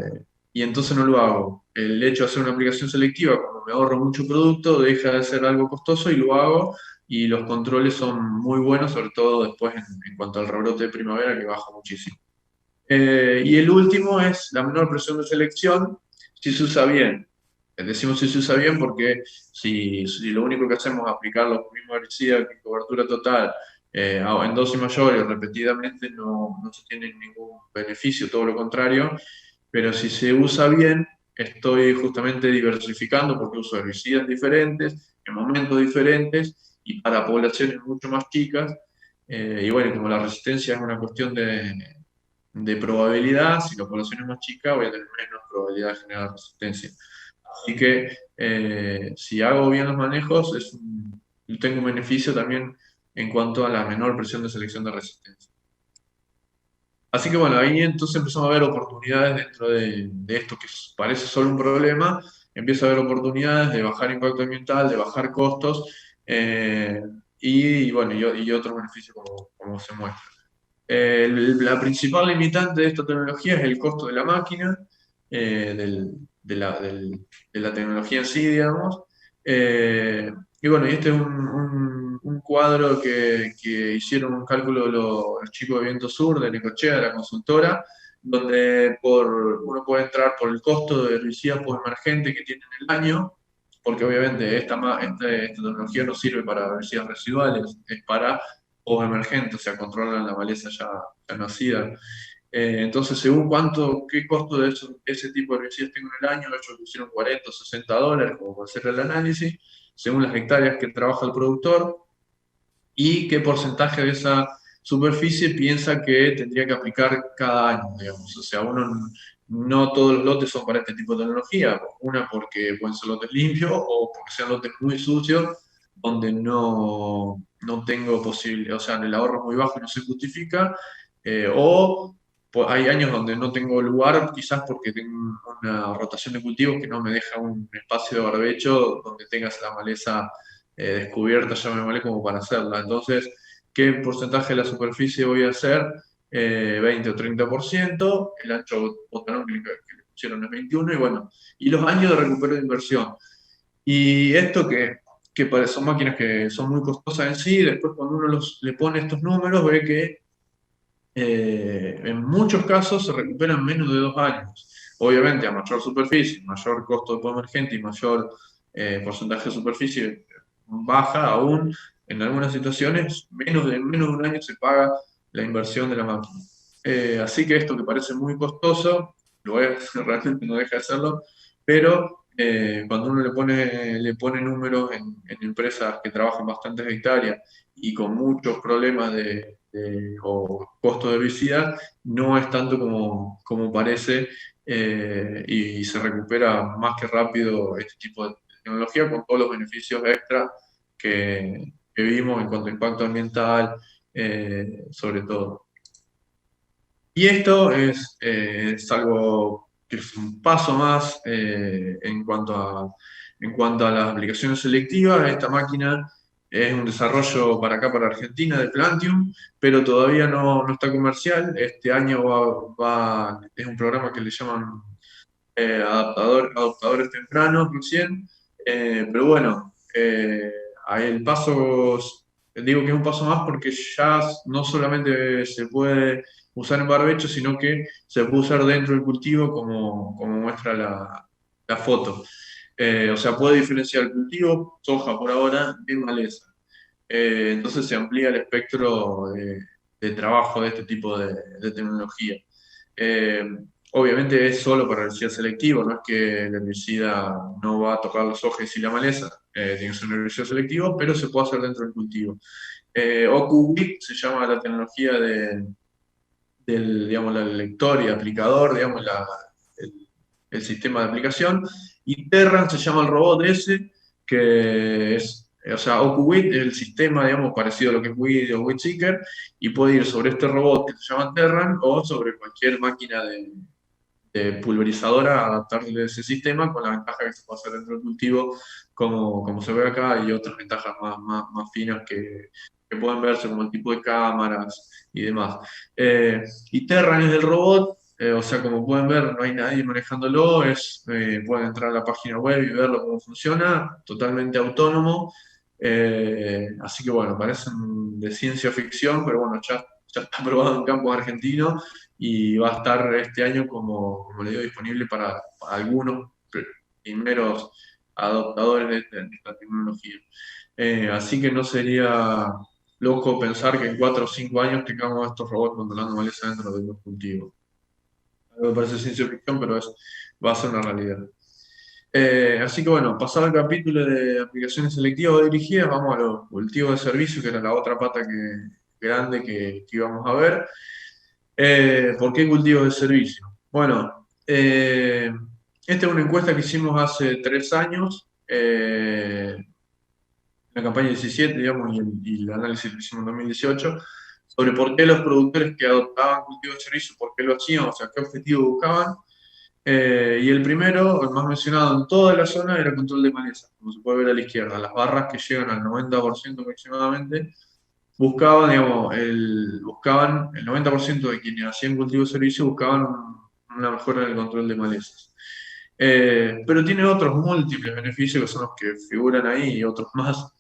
y entonces no lo hago. El hecho de hacer una aplicación selectiva, como me ahorro mucho producto, deja de ser algo costoso y lo hago, y los controles son muy buenos, sobre todo después en cuanto al rebrote de primavera, que baja muchísimo. Y el último es la menor presión de selección, si se usa bien. Decimos si se usa bien porque si lo único que hacemos es aplicar los mismos herbicidas que cobertura total en dosis mayores repetidamente, no se tiene ningún beneficio, todo lo contrario. Pero si se usa bien, estoy justamente diversificando porque uso herbicidas diferentes, en momentos diferentes y para poblaciones mucho más chicas. Y bueno, como la resistencia es una cuestión de probabilidad, si la población es más chica, voy a tener menos probabilidad de generar resistencia. Así que si hago bien los manejos, tengo un beneficio también en cuanto a la menor presión de selección de resistencia. Así que bueno, ahí entonces empezamos a ver oportunidades dentro de esto que parece solo un problema, empieza a haber oportunidades de bajar impacto ambiental, de bajar costos y bueno, y otros beneficios como se muestra. La principal limitante de esta tecnología es el costo de la máquina, de la tecnología en sí, digamos. Eh, y bueno, y este es un cuadro que hicieron un cálculo los chicos de Viento Sur, de Necochea, de la consultora, donde uno puede entrar por el costo de herbicidas emergente que tiene en el año, porque obviamente esta tecnología no sirve para herbicidas residuales, es para emergente, o sea, controlan la maleza ya nacida. Entonces, según qué costo de ese tipo de herbicidas tengo en el año, ellos pusieron $40 o $60 como para hacer el análisis, según las hectáreas que trabaja el productor y qué porcentaje de esa superficie piensa que tendría que aplicar cada año, digamos. O sea, no todos los lotes son para este tipo de tecnología, una porque pueden ser lotes limpios o porque sean lotes muy sucios, donde no tengo posibilidad, o sea, el ahorro es muy bajo y no se justifica, o hay años donde no tengo lugar, quizás porque tengo una rotación de cultivos que no me deja un espacio de barbecho donde tengas la maleza descubierta, ya me vale como para hacerla. Entonces, ¿qué porcentaje de la superficie voy a hacer? 20 o 30%, el ancho botanón pusieron el 21 y bueno, y los años de recupero de inversión. Y esto son máquinas que son muy costosas en sí, después cuando uno le pone estos números ve que en muchos casos se recuperan en menos de 2 años. Obviamente, a mayor superficie, mayor costo de poder emergente y mayor porcentaje de superficie baja aún, en algunas situaciones, en menos de un año se paga la inversión de la máquina. Así que esto que parece muy costoso, lo es, realmente no deja de serlo, pero cuando uno le pone números en empresas que trabajan bastantes hectáreas y con muchos problemas o costos de herbicida, no es tanto como parece, y se recupera más que rápido este tipo de tecnología con todos los beneficios extra que vimos en cuanto a impacto ambiental, sobre todo. Y esto es algo que es un paso más en cuanto a las aplicaciones selectivas. Esta máquina es un desarrollo para acá, para Argentina, de Plantium, pero todavía no está comercial. Este año es un programa que le llaman adoptadores tempranos recién, pero bueno, ahí el paso, digo que es un paso más porque ya no solamente se puede usar en barbecho, sino que se puede usar dentro del cultivo como muestra la foto. O sea, puede diferenciar el cultivo, soja por ahora, de maleza. Entonces se amplía el espectro de trabajo de este tipo de tecnología. Eh, Obviamente es solo para herbicida selectivo, no es que el herbicida no va a tocar los hojas y la maleza, tiene que ser un herbicida selectivo, pero se puede hacer dentro del cultivo. OQWIP se llama la tecnología digamos, el lector y aplicador, digamos, el sistema de aplicación, y Terran se llama el robot ese, que es, o sea, OQWIP es el sistema, digamos, parecido a lo que es WID o WIDSeeker, y puede ir sobre este robot que se llama Terran o sobre cualquier máquina de pulverizadora, adaptarle a ese sistema con la ventaja que se puede hacer dentro del cultivo, como se ve acá, y otras ventajas más finas que pueden verse, como el tipo de cámaras y demás. Y Terran es el robot, o sea, como pueden ver, no hay nadie manejándolo, pueden entrar a la página web y verlo cómo funciona, totalmente autónomo. Así que bueno, parecen de ciencia ficción, pero bueno, ya está probado en campos argentinos y va a estar este año, como le digo, disponible para algunos primeros adoptadores de esta tecnología. Así que no sería loco pensar que en 4 o 5 años tengamos estos robots controlando maleza dentro de los cultivos. Algo que parece ciencia ficción, pero va a ser una realidad. Así que bueno, pasado el capítulo de aplicaciones selectivas o dirigidas, vamos a los cultivos de servicio, que era la otra pata grande que íbamos a ver. ¿Por qué cultivos de servicio? Bueno, esta es una encuesta que hicimos hace 3 años, la campaña 17, digamos, y el análisis que hicimos en 2018, sobre por qué los productores que adoptaban cultivos de servicio, por qué lo hacían, o sea, qué objetivo buscaban. Y el primero, el más mencionado en toda la zona, era el control de maleza, como se puede ver a la izquierda. Las barras que llegan al 90% aproximadamente buscaban el 90% de quienes hacían cultivo de servicio buscaban una mejora en el control de malezas. Pero tiene otros múltiples beneficios que son los que figuran ahí y otros más.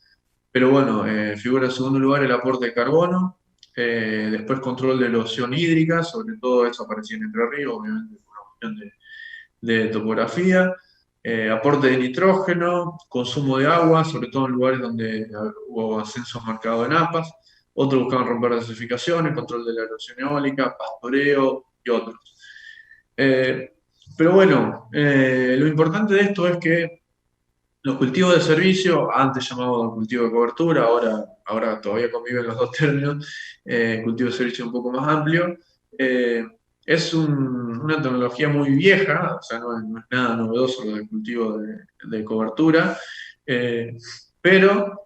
Pero bueno, figura en segundo lugar el aporte de carbono, después control de erosión hídrica, sobre todo eso aparecía en Entre Ríos, obviamente por una cuestión de topografía, aporte de nitrógeno, consumo de agua, sobre todo en lugares donde hubo ascensos marcados en APAS. Otros buscaban romper desificaciones, control de la erosión eólica, pastoreo y otros. Pero bueno, lo importante de esto es que los cultivos de servicio, antes llamados cultivo de cobertura, ahora todavía conviven los dos términos, cultivo de servicio un poco más amplio, es una tecnología muy vieja, o sea, no es nada novedoso lo del cultivo de cobertura, pero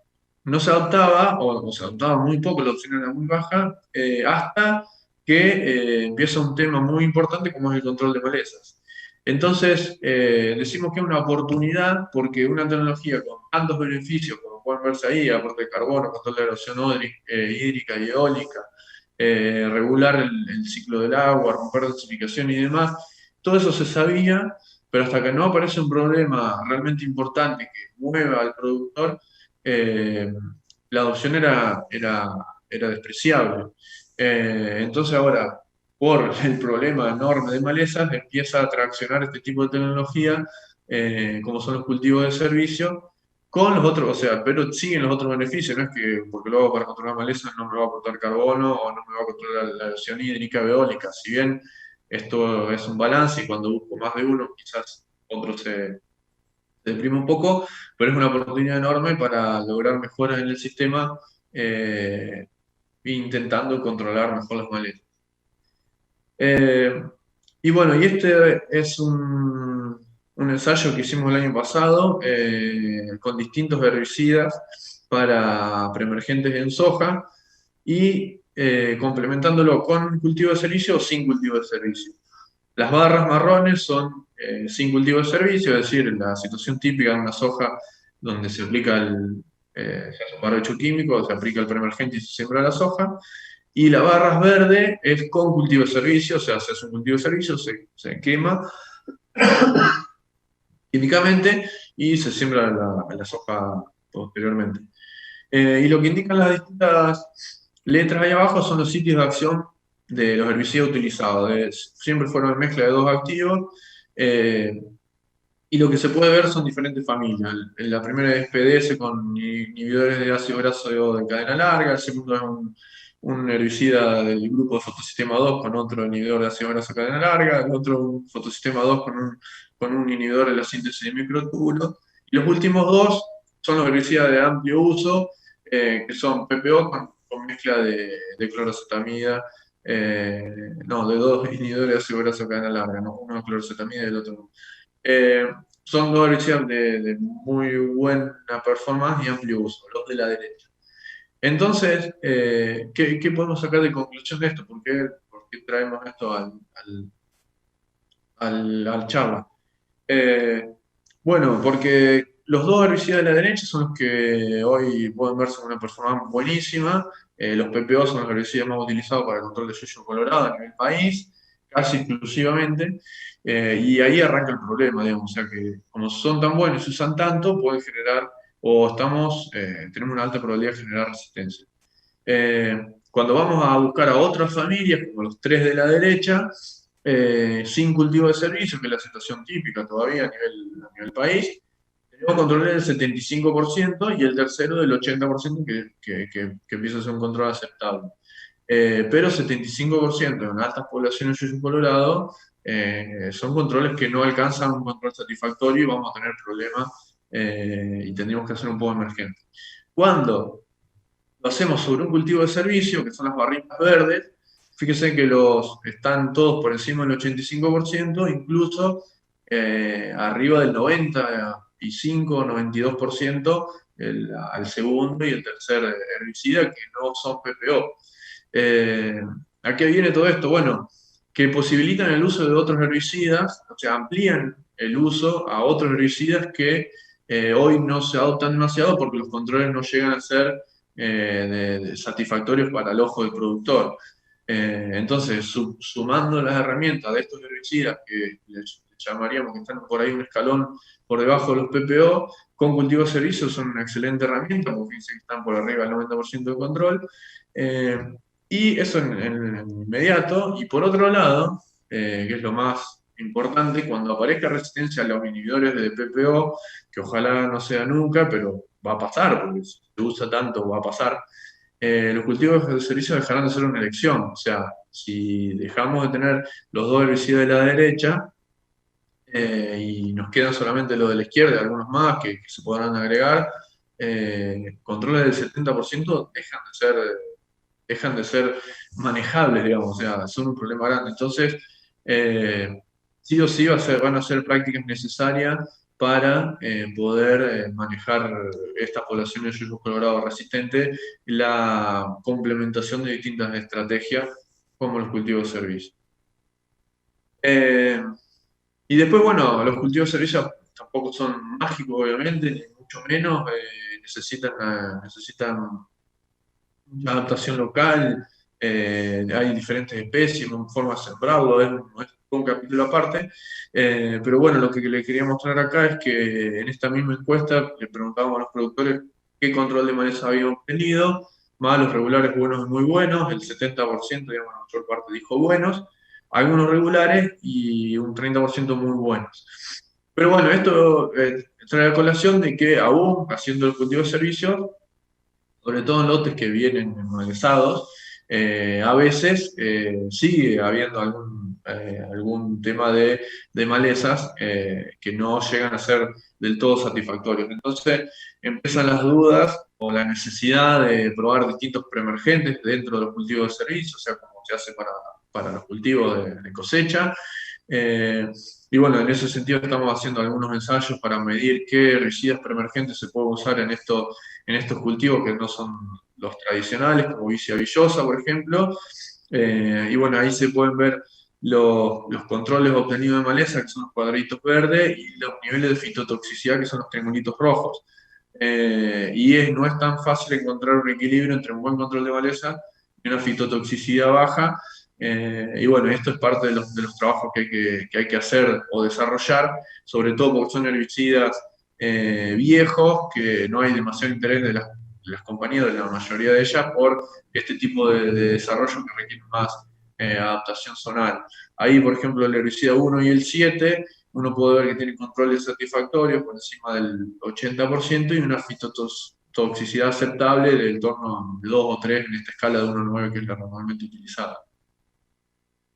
no se adoptaba, o se adoptaba muy poco, la opción era muy baja, hasta que empieza un tema muy importante como es el control de malezas. Entonces, decimos que es una oportunidad porque una tecnología con tantos beneficios, como pueden verse ahí, aporte de carbono, control de erosión hídrica y eólica, regular el ciclo del agua, romper dosificación y demás, todo eso se sabía, pero hasta que no aparece un problema realmente importante que mueva al productor, eh, la adopción era despreciable. Entonces ahora, por el problema enorme de malezas, empieza a traccionar este tipo de tecnología, como son los cultivos de servicio, con los otros, o sea, pero siguen los otros beneficios, no es que porque lo hago para controlar malezas no me va a aportar carbono o no me va a controlar la erosión hídrica o eólica. Si bien esto es un balance y cuando busco más de uno, quizás otro se deprime un poco, pero es una oportunidad enorme para lograr mejoras en el sistema, eh, intentando controlar mejor las malezas. Eh, y bueno, y este es un ensayo que hicimos el año pasado, con distintos herbicidas para preemergentes en soja y complementándolo con cultivo de servicio o sin cultivo de servicio. Las barras marrones son sin cultivo de servicio, es decir, la situación típica de una soja donde se aplica se hace un barbecho químico, se aplica el preemergente y se siembra la soja. Y la barra verde es con cultivo de servicio, o sea, se hace un cultivo de servicio, se quema químicamente y se siembra la soja posteriormente. Y lo que indican las distintas letras ahí abajo son los sitios de acción de los herbicidas utilizados. Siempre fueron mezcla de dos activos. eh, y lo que se puede ver son diferentes familias. La primera es PDS con inhibidores de ácido graso de cadena larga. El segundo es un herbicida del grupo de fotosistema 2 con otro inhibidor de ácido graso de cadena larga. El otro un fotosistema 2 con un inhibidor de la síntesis de microtúbulos. Y los últimos dos son los herbicidas de amplio uso, que son PPO con mezcla de clorocetamida. No, de dos inhibidores de ácido graso de cadena larga, ¿no? Uno es clorocetamida y el otro no. Eh, Son dos herbicidas de muy buena performance y amplio uso, los de la derecha. Entonces, ¿qué podemos sacar de conclusión de esto? Por qué traemos esto al charla? Eh, bueno, porque los dos herbicidas de la derecha son los que hoy pueden verse con una performance buenísima. Los PPO son los herbicidas más utilizados para el control de yuyo colorado a nivel país, casi exclusivamente. Y ahí arranca el problema, digamos. O sea que como son tan buenos y se usan tanto, pueden generar, o tenemos una alta probabilidad de generar resistencia. Cuando vamos a buscar a otras familias, como los tres de la derecha, sin cultivo de servicio, que es la situación típica todavía a nivel país, tenemos control del 75% y el tercero del 80% que empieza a ser un control aceptable. Pero 75% en altas poblaciones de Yuyu Colorado son controles que no alcanzan un control satisfactorio y vamos a tener problemas y tendríamos que hacer un poco emergente. Cuando lo hacemos sobre un cultivo de servicio, que son las barritas verdes. Fíjense que están todos por encima del 85%, incluso arriba del 95 o 92% al segundo y el tercer herbicida, que no son PPO. Eh, ¿A qué viene todo esto? Bueno, que posibilitan el uso de otros herbicidas, o sea, amplían el uso a otros herbicidas que hoy no se adoptan demasiado porque los controles no llegan a ser de satisfactorios para el ojo del productor. Entonces, sumando las herramientas de estos herbicidas que les llamaríamos que están por ahí un escalón por debajo de los PPO, con cultivo de servicio son una excelente herramienta, porque fíjense que están por arriba del 90% de control. Eh, y eso en inmediato. Y por otro lado, que es lo más importante, cuando aparezca resistencia a los inhibidores de PPO, que ojalá no sea nunca, pero va a pasar, porque si se usa tanto va a pasar, los cultivos de servicio dejarán de ser una elección. O sea, si dejamos de tener los dos herbicidas de la derecha y nos quedan solamente los de la izquierda y algunos más que se podrán agregar, controles del 70% dejan de ser manejables, digamos, o sea, son un problema grande. Entonces, sí o sí van a ser prácticas necesarias para poder manejar estas poblaciones de yuyo colorado resistente, la complementación de distintas estrategias como los cultivos de servicio. Eh, y después, bueno, los cultivos de servicio tampoco son mágicos, obviamente, ni mucho menos, necesitan mucha adaptación local, hay diferentes especies, formas de sembrado, no es un capítulo aparte. Pero bueno, lo que le quería mostrar acá es que en esta misma encuesta le preguntábamos a los productores qué control de maleza habían obtenido, malos, regulares, buenos y muy buenos. El 70%, digamos, la mayor parte dijo buenos, algunos regulares y un 30% muy buenos. Pero bueno, esto trae a colación de que aún haciendo el cultivo de servicios, sobre todo en lotes que vienen enmalezados, a veces sigue habiendo algún tema de malezas que no llegan a ser del todo satisfactorios. Entonces empiezan las dudas o la necesidad de probar distintos preemergentes dentro de los cultivos de servicio, o sea, como se hace para los cultivos de cosecha. Eh, y bueno, en ese sentido estamos haciendo algunos ensayos para medir qué herbicidas preemergentes se pueden usar en estos cultivos que no son los tradicionales, como vicia villosa, por ejemplo. Y bueno, ahí se pueden ver los controles obtenidos de maleza, que son los cuadritos verdes, y los niveles de fitotoxicidad, que son los triangulitos rojos. No es tan fácil encontrar un equilibrio entre un buen control de maleza y una fitotoxicidad baja. Y bueno, esto es parte de los trabajos que hay que hacer o desarrollar, sobre todo porque son herbicidas viejos, que no hay demasiado interés de las compañías, de la mayoría de ellas, por este tipo de desarrollo que requiere más adaptación zonal. Ahí, por ejemplo, el herbicida 1 y el 7, uno puede ver que tienen controles satisfactorios por encima del 80% y una fitotoxicidad aceptable del torno de 2 o 3 en esta escala de 1 a 9, que es la normalmente utilizada.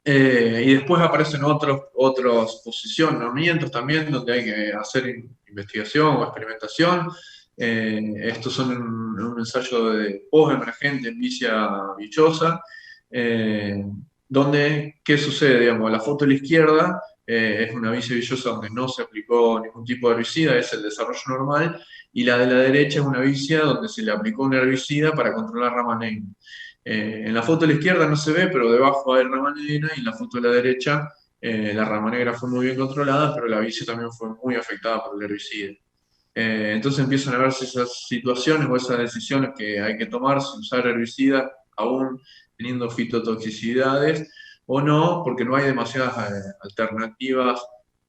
Y después aparecen otros posicionamientos también donde hay que hacer investigación o experimentación. Estos son un ensayo de post-emergente en vicia villosa, eh, donde, ¿qué sucede? Digamos, la foto a la izquierda es una vicia villosa donde no se aplicó ningún tipo de herbicida, es el desarrollo normal, y la de la derecha es una vicia donde se le aplicó un herbicida para controlar rama negra. En la foto de la izquierda no se ve, pero debajo hay rama negra, y en la foto de la derecha la rama negra fue muy bien controlada, pero la vicia también fue muy afectada por el herbicida. Entonces empiezan a verse esas situaciones o esas decisiones que hay que tomar, si usar herbicidas aún teniendo fitotoxicidades o no, porque no hay demasiadas alternativas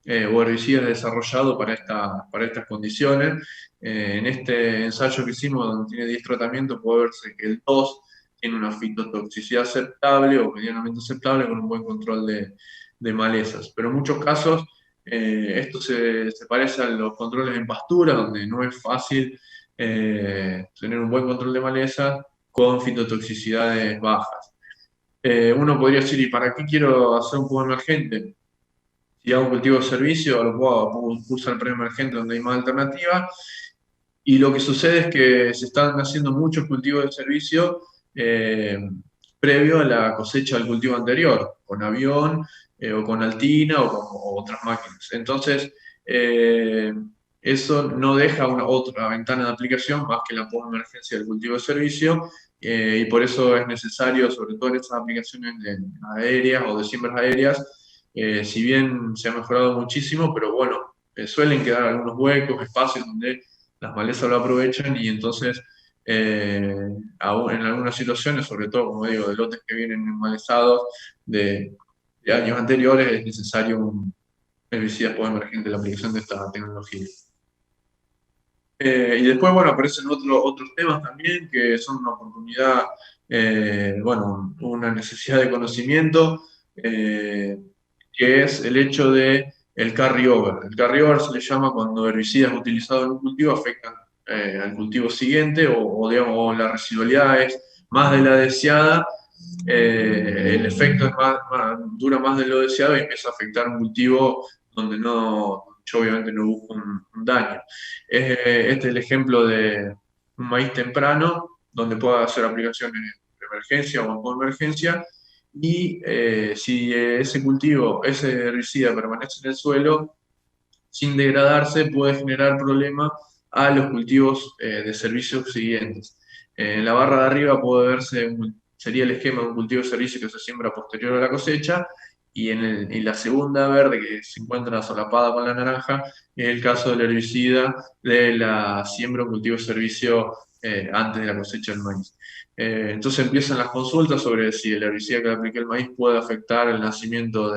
o herbicidas desarrollados para estas condiciones. En este ensayo que hicimos, donde tiene 10 tratamientos, puede verse que el 2 tiene una fitotoxicidad aceptable o medianamente aceptable con un buen control de malezas. Pero en muchos casos esto se parece a los controles en pastura, donde no es fácil tener un buen control de maleza con fitotoxicidades bajas. Uno podría decir, ¿y para qué quiero hacer un poco emergente? Si hago un cultivo de servicio, lo puedo usar el pre-emergente donde hay más alternativas. Y lo que sucede es que se están haciendo muchos cultivos de servicio eh, previo a la cosecha del cultivo anterior, con avión o con Altina o otras máquinas. Entonces, eh, eso no deja una otra ventana de aplicación más que la post-emergencia del cultivo de servicio, y por eso es necesario, sobre todo en estas aplicaciones aéreas o de siembras aéreas, si bien se ha mejorado muchísimo, pero bueno, suelen quedar algunos huecos, espacios donde las malezas lo aprovechan y entonces en algunas situaciones, sobre todo, como digo, de lotes que vienen enmalezados de años anteriores, es necesario un herbicida post-emergente la aplicación de esta tecnología. Y después, bueno, aparecen otros temas también que son una oportunidad, bueno, una necesidad de conocimiento, que es el hecho de el carryover. El carryover se le llama cuando herbicidas utilizados en un cultivo afectan al cultivo siguiente digamos, o la residualidad es más de la deseada, el efecto es dura más de lo deseado y empieza a afectar un cultivo donde yo obviamente no busco un daño. Este es el ejemplo de un maíz temprano, donde puedo hacer aplicaciones de emergencia o con emergencia, y si ese cultivo, ese herbicida permanece en el suelo, sin degradarse, puede generar problemas a los cultivos de servicios siguientes. En la barra de arriba puede verse, sería el esquema de un cultivo de servicio que se siembra posterior a la cosecha, y en la segunda verde, que se encuentra solapada con la naranja, es el caso del herbicida de la siembra o cultivo de servicio antes de la cosecha del maíz. Entonces empiezan las consultas sobre si el herbicida que le aplique el maíz puede afectar el nacimiento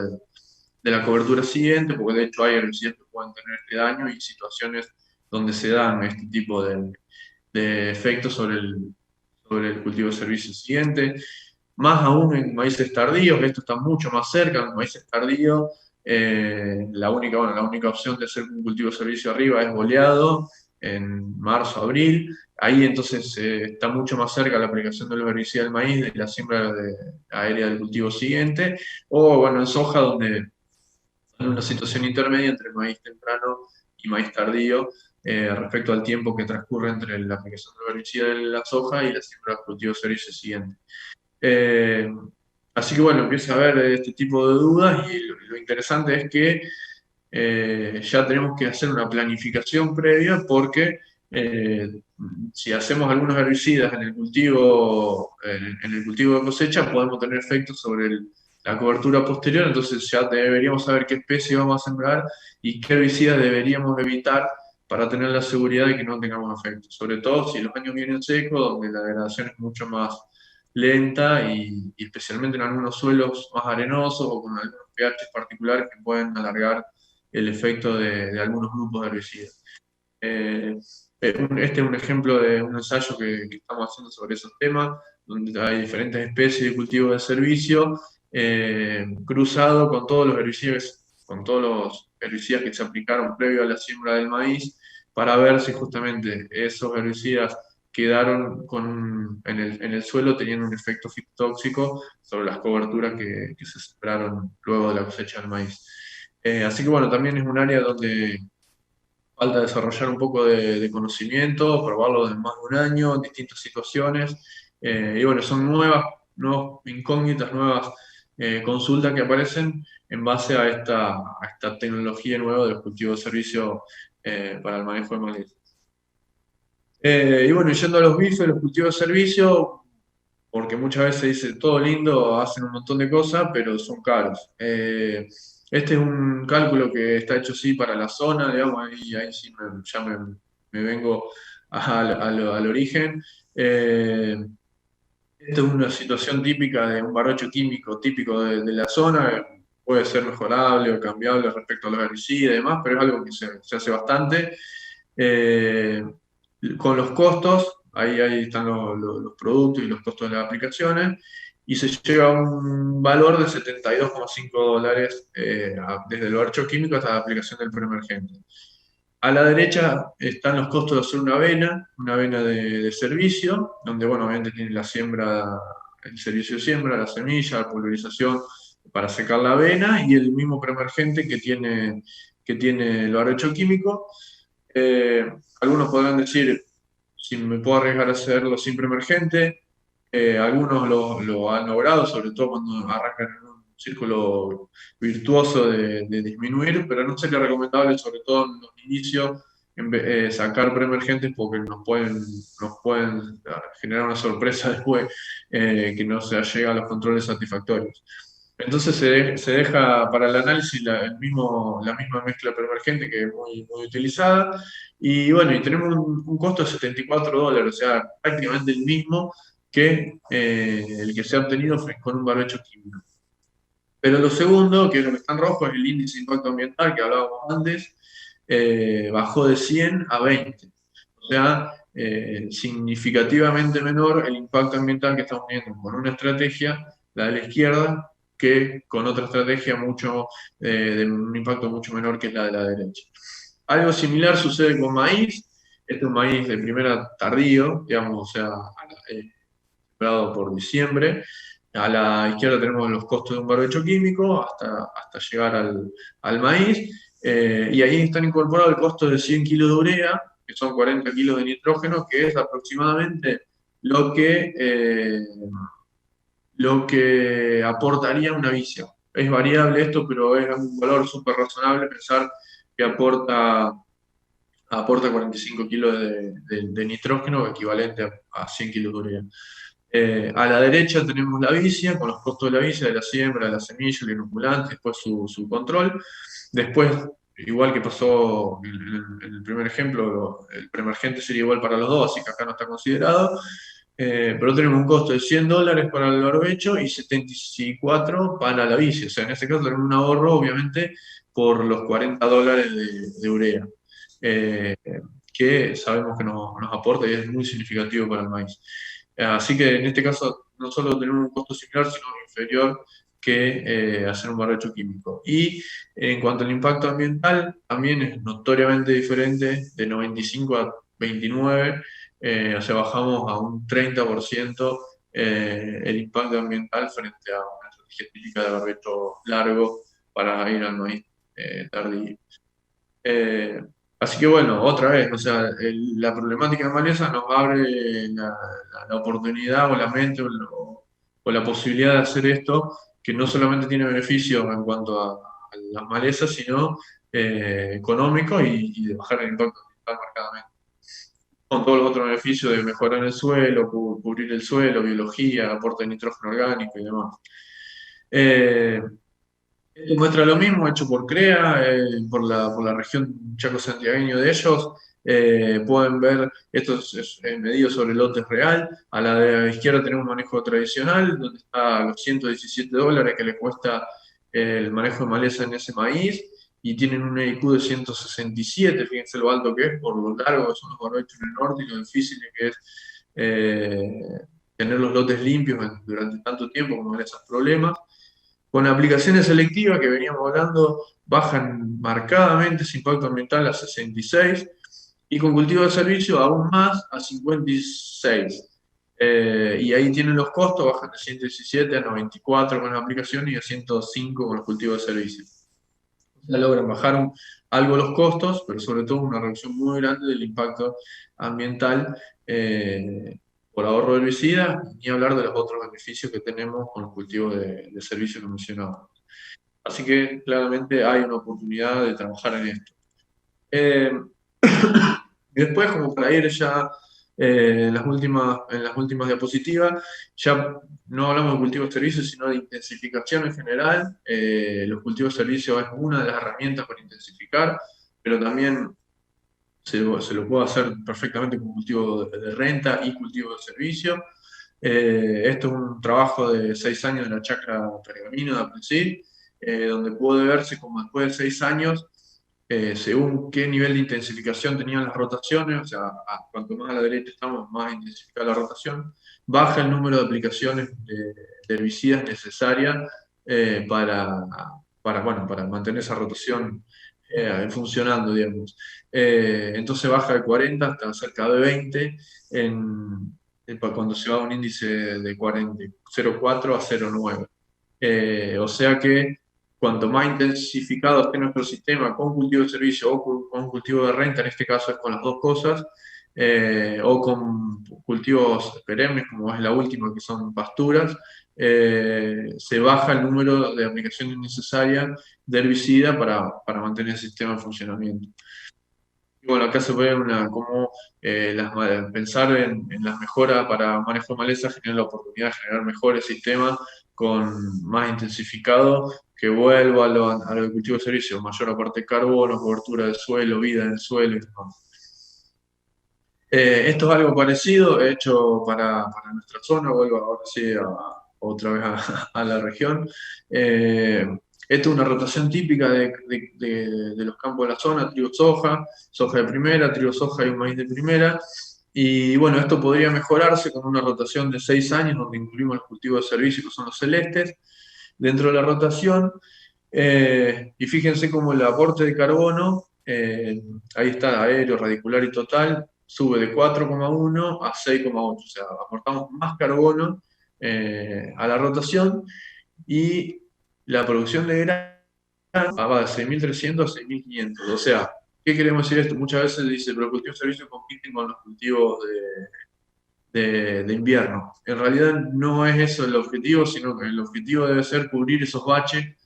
de la cobertura siguiente, porque de hecho hay herbicidas que pueden tener este daño y situaciones donde se dan este tipo de efectos sobre el cultivo de servicio siguiente. Más aún en maíces tardíos, esto está mucho más cerca, en maíces tardíos, la única opción de hacer un cultivo de servicio arriba es boleado en marzo, abril. Ahí entonces está mucho más cerca la aplicación de los herbicidas del maíz de la siembra aérea del cultivo siguiente, o bueno, en soja, donde en una situación intermedia entre maíz temprano y maíz tardío, respecto al tiempo que transcurre entre la aplicación del herbicida de la soja y la siembra del cultivo de servicio siguiente. Eh, Así que bueno, empieza a haber este tipo de dudas y lo interesante es que ya tenemos que hacer una planificación previa porque si hacemos algunos herbicidas en el cultivo de cosecha podemos tener efectos sobre la cobertura posterior, entonces ya deberíamos saber qué especie vamos a sembrar y qué herbicidas deberíamos evitar para tener la seguridad de que no tengamos efectos, sobre todo si los años vienen secos, donde la degradación es mucho más lenta y especialmente en algunos suelos más arenosos o con algunos pH particulares que pueden alargar el efecto de algunos grupos de herbicidas. Eh, este es un ejemplo de un ensayo que estamos haciendo sobre esos temas, donde hay diferentes especies de cultivo de servicio, cruzado con todos los herbicidas que se aplicaron previo a la siembra del maíz, para ver si justamente esos herbicidas quedaron en el suelo teniendo un efecto fitotóxico sobre las coberturas que se sembraron luego de la cosecha del maíz. Así que bueno, también es un área donde falta desarrollar un poco de conocimiento, probarlo de más de un año en distintas situaciones. Y bueno, son nuevas incógnitas, nuevas consultas que aparecen en base a esta tecnología nueva de los cultivos de servicio para el manejo de malezas. Y bueno, yendo a los bifes, los cultivos de servicio, porque muchas veces se dice todo lindo, hacen un montón de cosas, pero son caros. Este es un cálculo que está hecho sí para la zona, digamos, ahí sí me vengo al origen. Esta es una situación típica de un barrocho químico típico de la zona, puede ser mejorable o cambiable respecto a los herbicidas y demás, pero es algo que se hace bastante. Eh, con los costos, ahí están los productos y los costos de las aplicaciones, y se llega a un valor de $72,5 desde el barcho químico hasta la aplicación del preemergente. A la derecha están los costos de hacer una avena de servicio, donde, bueno, obviamente tiene la siembra, el servicio de siembra, la semilla, la pulverización para secar la avena y el mismo preemergente que tiene el barbecho químico. Eh, Algunos podrán decir si me puedo arriesgar a hacerlo sin preemergente. Algunos lo han logrado, sobre todo cuando arrancan en un círculo virtuoso de disminuir, pero no sería recomendable, sobre todo en los inicios, sacar preemergentes porque nos pueden generar una sorpresa después que no se llega a los controles satisfactorios. Entonces se deja para el análisis la misma mezcla preemergente que es muy utilizada. Y bueno, y tenemos un costo de $74, o sea, prácticamente el mismo que el que se ha obtenido con un barbecho químico. Pero lo segundo, que es lo que está en rojo, es el índice de impacto ambiental que hablábamos antes, bajó de 100 a 20. O sea, significativamente menor el impacto ambiental que estamos viendo con una estrategia, la de la izquierda, que con otra estrategia de un impacto mucho menor que la de la derecha. Algo similar sucede con maíz. Este es un maíz de primera tardío, digamos, o sea, sembrado por diciembre. A la izquierda tenemos los costos de un barbecho químico hasta llegar al maíz. Y ahí están incorporados el costo de 100 kilos de urea, que son 40 kilos de nitrógeno, que es aproximadamente lo lo que aportaría una vicia. Es variable esto, pero es un valor súper razonable pensar que aporta 45 kilos de nitrógeno, equivalente a 100 kilos de urea. A la derecha tenemos la vicia, con los costos de la vicia, de la siembra, de la semilla, el inoculante, después su control. Después, igual que pasó en el primer ejemplo, el preemergente sería igual para los dos, así que acá no está considerado. pero tenemos un costo de $100 para el barbecho y 74 para la bici. O sea, en este caso tenemos un ahorro, obviamente, por los $40 de urea, eh, que sabemos que nos aporta y es muy significativo para el maíz. Así que en este caso no solo tenemos un costo similar, sino inferior que hacer un barbecho químico. Y en cuanto al impacto ambiental, también es notoriamente diferente de 95 a 29, o sea, bajamos a un 30% el impacto ambiental frente a una estrategia típica de barbecho largo para ir al maíz tardío. Eh, Así que bueno, otra vez, o sea, la problemática de maleza nos abre la oportunidad o la mente o la posibilidad de hacer esto, que no solamente tiene beneficios en cuanto a las malezas, sino económico y de bajar el impacto ambiental marcadamente. Con todos los otros beneficios de mejorar el suelo, cubrir el suelo, biología, aporte de nitrógeno orgánico y demás. Eh, Esto muestra lo mismo, hecho por CREA, por la región chaco-santiagueño de ellos. Pueden ver, esto es medido sobre lotes real. A la de izquierda tenemos un manejo tradicional, donde está los $117 que le cuesta el manejo de maleza en ese maíz, y tienen un EIQ de 167, fíjense lo alto que es, por lo largo que son los barbechos en el norte y lo difícil que es eh, tener los lotes limpios durante tanto tiempo con esos problemas. Con aplicaciones selectivas que veníamos hablando, bajan marcadamente ese impacto ambiental a 66 y con cultivo de servicio aún más a 56. Y ahí tienen los costos, bajan de 117 a 94 con la aplicación y a 105 con los cultivos de servicio. Ya logran bajar algo los costos, pero sobre todo una reducción muy grande del impacto ambiental por ahorro de herbicida, ni hablar de los otros beneficios que tenemos con los cultivos de servicio que mencionaba. Así que claramente hay una oportunidad de trabajar en esto. Eh, y después, como para ir ya en las últimas diapositivas, ya no hablamos de cultivos de servicios, sino de intensificación en general. Los cultivos de servicios es una de las herramientas para intensificar, pero también se lo puede hacer perfectamente con cultivo de renta y cultivo de servicio. Esto es un trabajo de 6 años de la chacra Pergamino de Apelsid, donde puede verse como después de 6 años, según qué nivel de intensificación tenían las rotaciones, o sea, cuanto más a la derecha estamos, más intensificada la rotación, baja el número de aplicaciones de herbicidas necesarias para mantener esa rotación funcionando, digamos. Entonces baja de 40 hasta cerca de 20 cuando se va a un índice de 40, 0,4 a 0,9. O sea que cuanto más intensificado esté nuestro sistema con cultivo de servicio o con cultivo de renta, en este caso es con las dos cosas, o con cultivos perennes, como es la última, que son pasturas, se baja el número de aplicaciones necesarias de herbicida para mantener el sistema en funcionamiento. Y bueno, acá se ve cómo pensar en las mejoras para manejo de maleza genera la oportunidad de generar mejores sistemas con más intensificado, que vuelva a lo de cultivo de servicio, mayor aporte de carbono, cobertura del suelo, vida en el suelo y demás. Esto es algo parecido, hecho para nuestra zona, vuelvo ahora sí otra vez a la región. Esto es una rotación típica de los campos de la zona: trigo, soja de primera, trigo, soja y un maíz de primera. Y bueno, esto podría mejorarse con una rotación de 6 años, donde incluimos los cultivos de servicio, que son los celestes, dentro de la rotación. Y fíjense cómo el aporte de carbono, ahí está, aéreo, radicular y total, sube de 4,1 a 6,8. O sea, aportamos más carbono a la rotación, y la producción de grano va de 6.300 a 6.500. O sea, ¿qué queremos decir esto? Muchas veces dice, pero los cultivos de servicio compiten con los cultivos de invierno. En realidad no es eso el objetivo, sino que el objetivo debe ser cubrir esos baches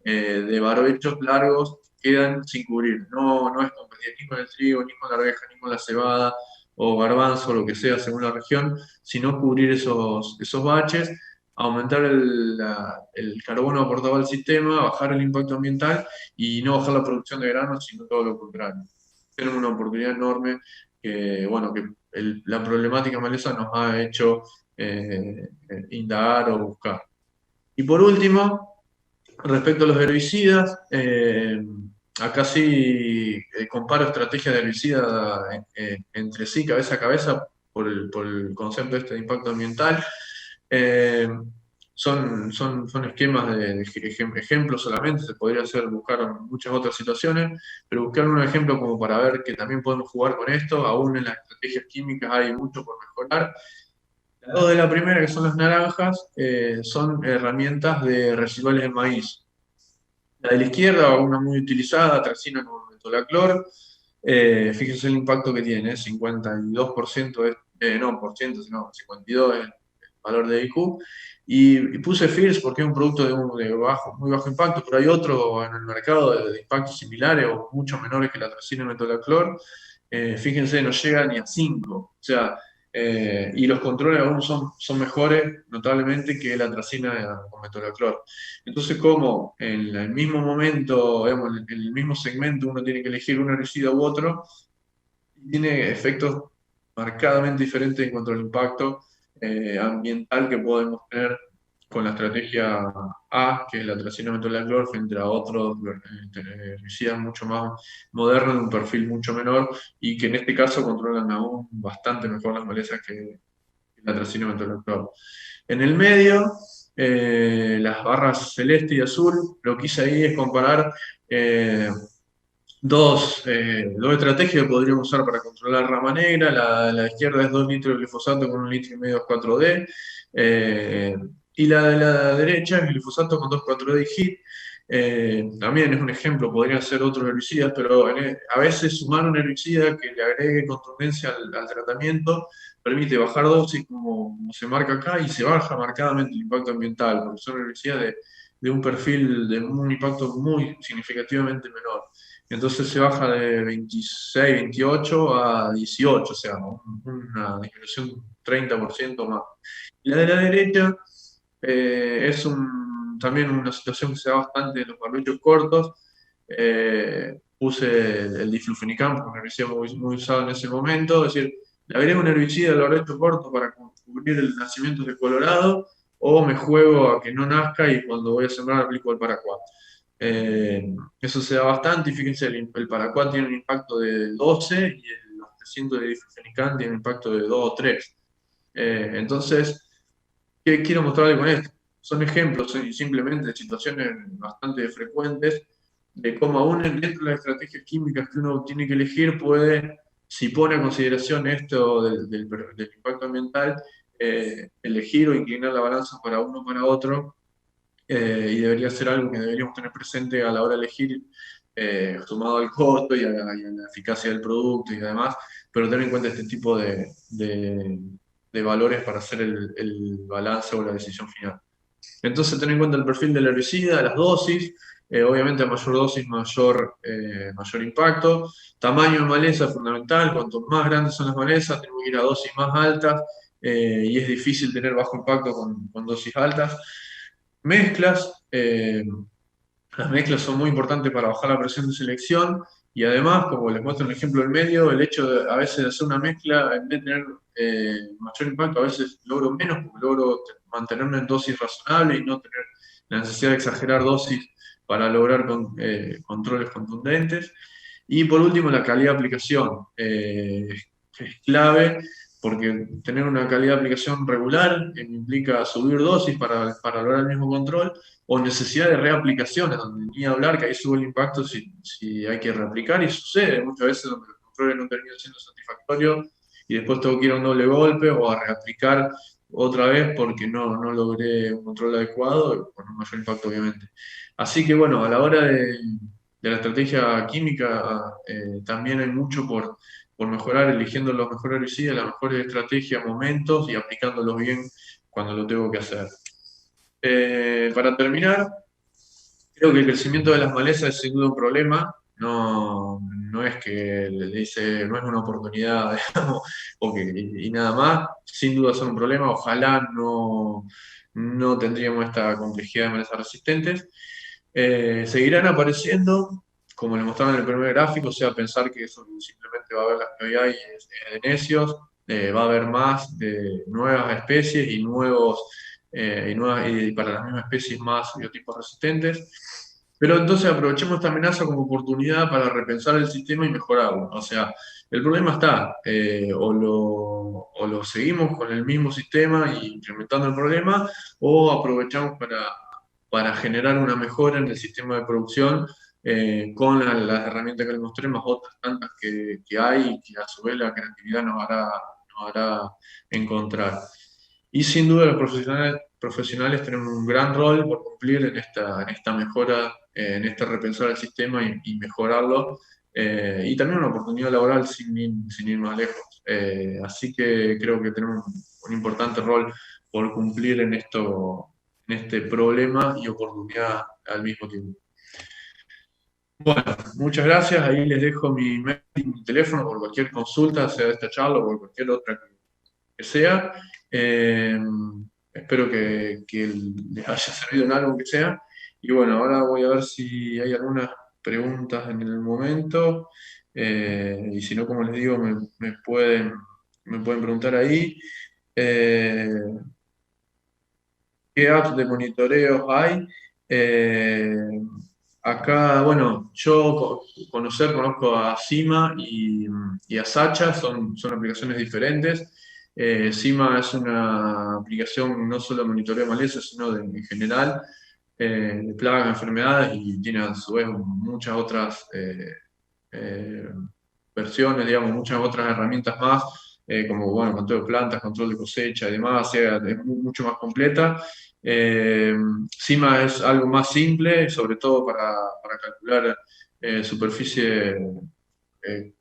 de barbechos largos que quedan sin cubrir. No es competir ni con el trigo, ni con la arveja, ni con la cebada o garbanzo, lo que sea según la región, sino cubrir esos baches, aumentar el carbono aportado al sistema, bajar el impacto ambiental y no bajar la producción de granos, sino todo lo contrario. Tenemos una oportunidad enorme bueno, que la problemática maleza nos ha hecho indagar o buscar. Y por último, respecto a los herbicidas, acá sí comparo estrategias de herbicida entre sí, cabeza a cabeza, por el concepto este de impacto ambiental. Eh, son esquemas de ejemplos solamente, se podría hacer buscar muchas otras situaciones, pero buscar un ejemplo como para ver que también podemos jugar con esto, aún en las estrategias químicas hay mucho por mejorar. Las dos de la primera, que son las naranjas, son herramientas de residuales de maíz. La de la izquierda, una muy utilizada, tracina con metolaclor. Fíjense el impacto que tiene, 52% no por ciento, sino 52 es el valor de IQ. Y puse FIRS porque es un producto de muy bajo impacto, pero hay otro en el mercado de impactos similares o mucho menores que la tracina y metolaclor. Fíjense, no llega ni a 5. O sea, y los controles aún son mejores, notablemente, que la tracina con metolaclor. Entonces, como en el mismo momento, digamos, en el mismo segmento, uno tiene que elegir un herbicida u otro, tiene efectos marcadamente diferentes en cuanto al impacto ambiental que podemos tener con la estrategia A, que es la tracina metolaclor, frente a otros herbicidas mucho más modernos, de un perfil mucho menor, y que en este caso controlan aún bastante mejor las malezas que la tracina metolaclor. En el medio, las barras celeste y azul, lo que hice ahí es comparar dos estrategias que podríamos usar para controlar rama negra. La izquierda es 2 litros de glifosato con 1,5 litros de 4D. eh, y la de la derecha es glifosato con 2,4-D y HIT. También es un ejemplo, podrían ser otros herbicidas, pero a veces sumar un herbicida que le agregue contundencia al tratamiento permite bajar dosis, como se marca acá, y se baja marcadamente el impacto ambiental, porque son herbicidas de un perfil de un impacto muy significativamente menor. Entonces se baja de 26, 28 a 18, o sea, una disminución de un 30% más. Y la de la derecha es también una situación que se da bastante en los barbechos cortos. Puse el diflufenicam, porque un herbicida muy usado en ese momento, es decir, le agrego un herbicida al barbecho corto para cubrir el nacimiento de Colorado, o me juego a que no nazca y cuando voy a sembrar aplico el paraquat. Eso se da bastante, y fíjense, el paraquat tiene un impacto de 12 y los 300 de diflufenicam tienen un impacto de 2 o 3. Entonces, ¿qué quiero mostrarle con esto? Son ejemplos simplemente de situaciones bastante frecuentes de cómo aún dentro de las estrategias químicas que uno tiene que elegir puede, si pone a consideración esto del impacto ambiental, elegir o inclinar la balanza para uno o para otro, y debería ser algo que deberíamos tener presente a la hora de elegir, sumado al costo y a la eficacia del producto y demás, pero tener en cuenta este tipo de valores para hacer el balance o la decisión final. Entonces, tener en cuenta el perfil del herbicida, las dosis, obviamente a mayor dosis, mayor impacto. Tamaño de maleza es fundamental, cuanto más grandes son las malezas, tenemos que ir a dosis más altas, y es difícil tener bajo impacto con dosis altas. Mezclas, las mezclas son muy importantes para bajar la presión de selección, y además, como les muestro en el ejemplo del medio, el hecho de a veces de hacer una mezcla, en vez de tener mayor impacto, a veces logro menos, porque logro mantenerme en dosis razonable y no tener la necesidad de exagerar dosis para lograr controles contundentes. Y por último, la calidad de aplicación. Es clave, porque tener una calidad de aplicación regular implica subir dosis para lograr el mismo control, o necesidad de reaplicaciones, donde ni hablar que ahí sube el impacto si hay que reaplicar, y sucede muchas veces donde los controles no terminan siendo satisfactorios y después tengo que ir a un doble golpe o a reaplicar otra vez porque no logré un control adecuado, con un mayor impacto obviamente. Así que bueno, a la hora de la estrategia química, también hay mucho por mejorar, eligiendo los mejores herbicidas, la mejor estrategia, momentos, y aplicándolos bien cuando lo tengo que hacer. Para terminar, creo que el crecimiento de las malezas es sin duda un problema. No es que le dice, no es una oportunidad, digamos, y nada más. Sin duda son un problema. Ojalá no tendríamos esta complejidad de malezas resistentes. Seguirán apareciendo como les mostraba en el primer gráfico, o sea, pensar que eso simplemente va a haber las que hoy hay de necios, va a haber más de nuevas especies y y para las mismas especies más biotipos resistentes. Pero entonces aprovechemos esta amenaza como oportunidad para repensar el sistema y mejorarlo. O sea, el problema está, o lo seguimos con el mismo sistema y incrementando el problema, o aprovechamos para generar una mejora en el sistema de producción con las herramientas que les mostré, más otras tantas que hay y que a su vez la creatividad nos hará encontrar. Y sin duda los profesionales tenemos un gran rol por cumplir en esta mejora, en este repensar el sistema y mejorarlo, y también una oportunidad laboral sin ir más lejos. Así que creo que tenemos un importante rol por cumplir en este problema y oportunidad al mismo tiempo. Bueno, muchas gracias. Ahí les dejo mi mail y mi teléfono por cualquier consulta, sea de esta charla o por cualquier otra que sea. Espero que les haya servido en algo que sea. Y bueno, ahora voy a ver si hay algunas preguntas en el momento. Y si no, como les digo, me pueden preguntar ahí. Eh, ¿Qué apps de monitoreo hay? Eh, Acá, bueno, conozco a Cima y a Sacha, son aplicaciones diferentes. Cima es una aplicación no solo de monitoreo de malezas, sino en general, de plagas, enfermedades, y tiene a su vez muchas otras eh, versiones, digamos, muchas otras herramientas más, como bueno, control de plantas, control de cosecha y demás, o sea, es mucho más completa. Eh, Cima es algo más simple, sobre todo para calcular superficie,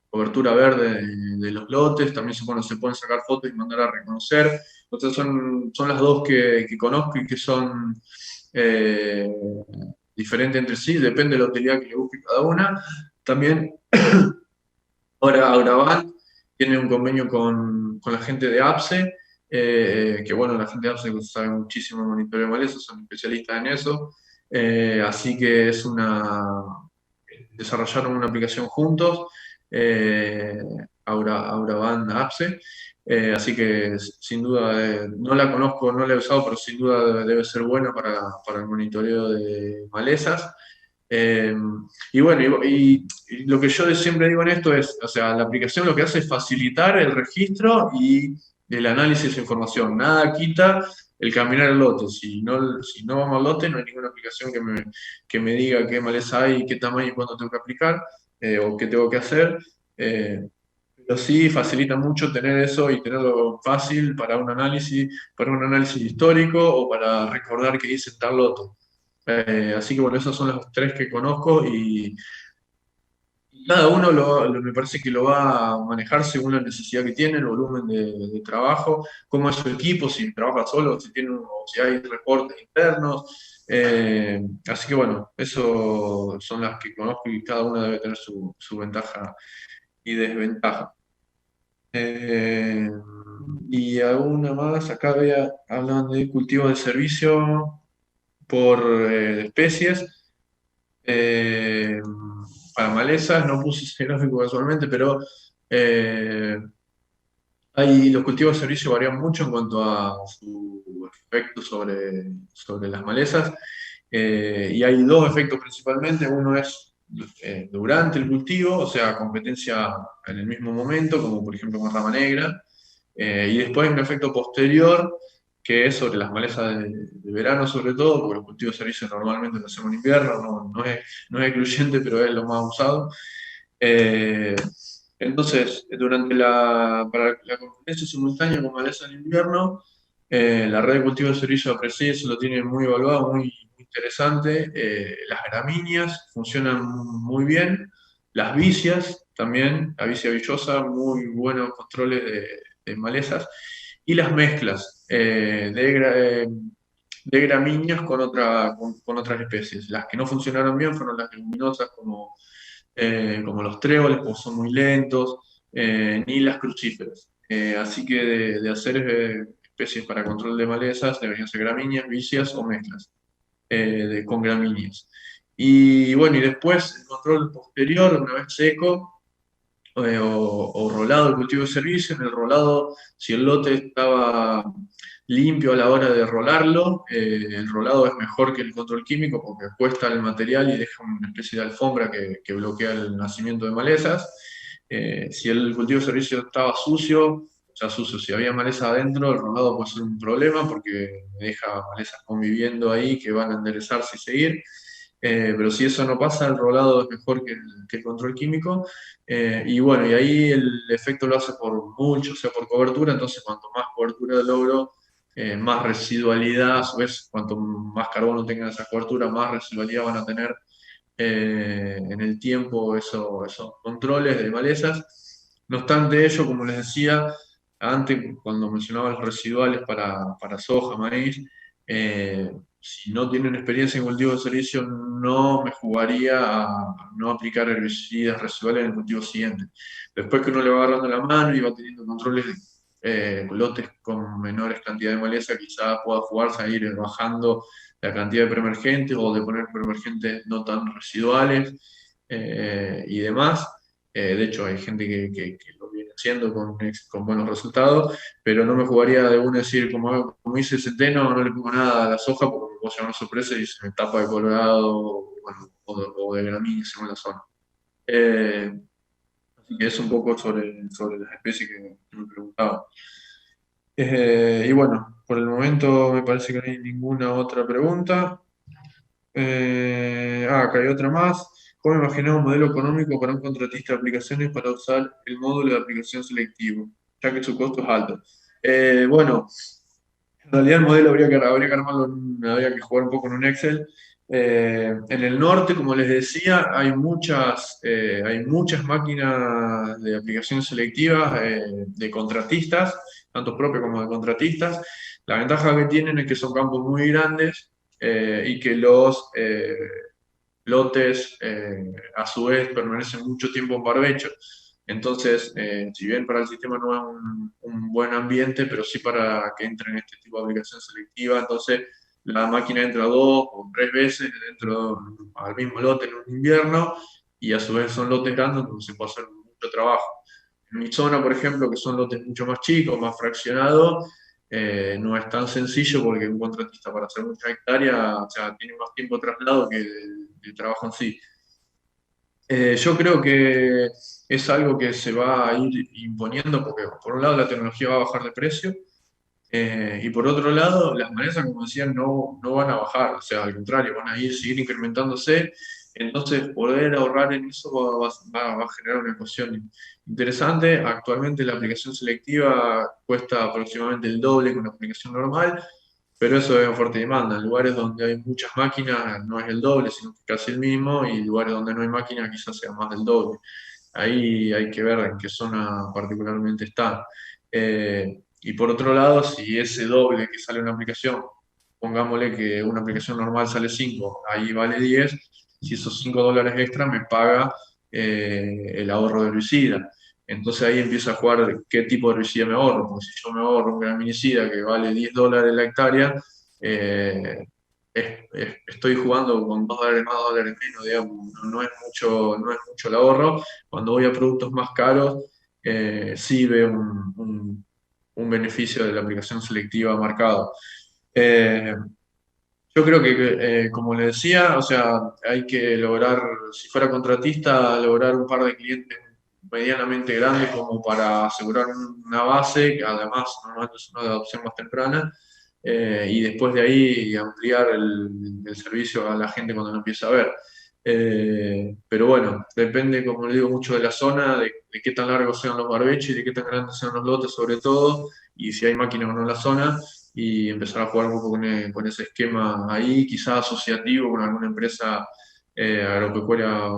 cobertura verde de los lotes. También se pueden sacar fotos y mandar a reconocer. Entonces son las dos que conozco y que son eh, diferentes entre sí, depende de la utilidad que le busque cada una. También ahora Agravan tiene un convenio con la gente de APSE, que bueno, la gente de APSE sabe muchísimo de monitoreo de malezas, son especialistas en eso. Así que desarrollaron una aplicación juntos, eh, Auraban APSE. Así que sin duda, no la conozco, no la he usado, pero sin duda debe ser buena para el monitoreo de malezas. Eh, y bueno, y lo que yo siempre digo en esto es, o sea, la aplicación lo que hace es facilitar el registro y el análisis de información. Nada quita el caminar el lote. Si no vamos al lote, no hay ninguna aplicación que me diga qué maleza hay, qué tamaño y cuándo tengo que aplicar, o qué tengo que hacer. Pero sí facilita mucho tener eso y tenerlo fácil para un análisis histórico o para recordar que hice tal lote. Así que bueno, esos son los tres que conozco y cada uno me parece que lo va a manejar según la necesidad que tiene, el volumen de trabajo, cómo es su equipo, si trabaja solo, o si hay reportes internos. Así que bueno, eso son las que conozco y cada una debe tener su ventaja y desventaja. Eh, y alguna más, acá hablan de cultivo de servicio por especies. Eh, para malezas, no puse ese gráfico casualmente, pero eh, los cultivos de servicio varían mucho en cuanto a su efecto sobre las malezas. Y hay dos efectos principalmente. Uno es durante el cultivo, o sea, competencia en el mismo momento, como por ejemplo con rama negra. Y después hay un efecto posterior, que es sobre las malezas de verano sobre todo, porque los cultivos de servicio normalmente lo hacemos en invierno, no es excluyente, pero es lo más usado. Eh, entonces, para la competencia simultánea con maleza en invierno, la red de cultivo de servicio de se lo tiene muy evaluado, muy interesante. Las gramíneas funcionan muy bien, las vicias también, la vicia villosa, muy buenos controles de malezas, y las mezclas de gramíneas con otras especies. Las que no funcionaron bien fueron las leguminosas como los tréboles, porque son muy lentos, ni las crucíferas. Así que de hacer especies para control de malezas deberían ser gramíneas, vicias o mezclas con gramíneas. Y bueno, y después el control posterior, una vez seco, o rolado el cultivo de servicio. En el rolado, si el lote estaba limpio a la hora de rolarlo, el rolado es mejor que el control químico porque cuesta el material y deja una especie de alfombra que bloquea el nacimiento de malezas. Si el cultivo de servicio estaba sucio, o sea, sucio, si había maleza adentro, el rolado puede ser un problema porque deja malezas conviviendo ahí que van a enderezarse y seguir. Pero si eso no pasa, el rolado es mejor que el control químico. Y bueno, y ahí el efecto lo hace por mulch, o sea, por cobertura. Entonces cuanto más cobertura logro, más residualidad, a su vez, cuanto más carbono tengan esa cobertura, más residualidad van a tener en el tiempo esos controles de malezas. No obstante ello, como les decía antes, cuando mencionaba los residuales para soja, maíz, si no tienen experiencia en cultivo de servicio, no me jugaría a no aplicar herbicidas residuales en el cultivo siguiente. Después que uno le va agarrando la mano y va teniendo controles, lotes con menores cantidades de maleza, quizás pueda jugarse a ir bajando la cantidad de preemergentes o de poner preemergentes no tan residuales y demás. De hecho, hay gente que lo viene haciendo con buenos resultados, pero no me jugaría de uno decir, como hice centeno, no le pongo nada a la soja porque me puedo llevar una sorpresa y se me tapa de colorado, bueno, o de gramínea según la zona. Eh, Así que es un poco sobre las especies que me preguntaba. Y bueno, por el momento me parece que no hay ninguna otra pregunta. Acá hay otra más. ¿Cómo imaginar un modelo económico para un contratista de aplicaciones para usar el módulo de aplicación selectivo, ya que su costo es alto? Bueno, en realidad el modelo habría que armarlo, habría que jugar un poco en un Excel. En el norte, como les decía, hay muchas máquinas de aplicación selectiva de contratistas, tanto propios como de contratistas. La ventaja que tienen es que son campos muy grandes y que los lotes a su vez permanecen mucho tiempo en barbecho. Entonces, si bien para el sistema no es un buen ambiente, pero sí para que entre en este tipo de aplicación selectiva, entonces la máquina entra 2 o 3 veces dentro al mismo lote en un invierno y a su vez son lotes grandes donde se puede hacer mucho trabajo. En mi zona, por ejemplo, que son lotes mucho más chicos, más fraccionados, no es tan sencillo porque un contratista para hacer muchas hectáreas, o sea, tiene más tiempo de traslado que de trabajo en sí. Yo creo que es algo que se va a ir imponiendo porque por un lado la tecnología va a bajar de precio y por otro lado las malezas, como decía, no van a bajar, o sea, al contrario, van a seguir incrementándose. Entonces, poder ahorrar en eso va a generar una ecuación interesante. Actualmente la aplicación selectiva cuesta aproximadamente el doble que una aplicación normal, pero eso es oferta y demanda. En lugares donde hay muchas máquinas no es el doble, sino que casi el mismo, y en lugares donde no hay máquinas quizás sea más del doble. Ahí hay que ver en qué zona particularmente está. Y por otro lado, si ese doble que sale una aplicación, pongámosle que una aplicación normal sale 5, ahí vale 10, si esos $5 extra me paga el ahorro de herbicida. Entonces ahí empieza a jugar qué tipo de herbicida me ahorro, porque si yo me ahorro un graminicida que vale $10 la hectárea, eh, estoy jugando con $2 más, $2 menos, digamos, no es mucho el ahorro. Cuando voy a productos más caros, sí veo un beneficio de la aplicación selectiva marcado. Eh, yo creo que, como le decía, o sea, hay que lograr, si fuera contratista, lograr un par de clientes medianamente grandes como para asegurar una base, que además normalmente es una adopción más temprana, y después de ahí ampliar el servicio a la gente cuando lo empieza a ver. Pero bueno, depende, como le digo, mucho de la zona, de qué tan largos sean los barbechos y de qué tan grandes sean los lotes sobre todo, y si hay máquinas o no en la zona y empezar a jugar un poco con ese esquema ahí, quizás asociativo con alguna empresa agropecuaria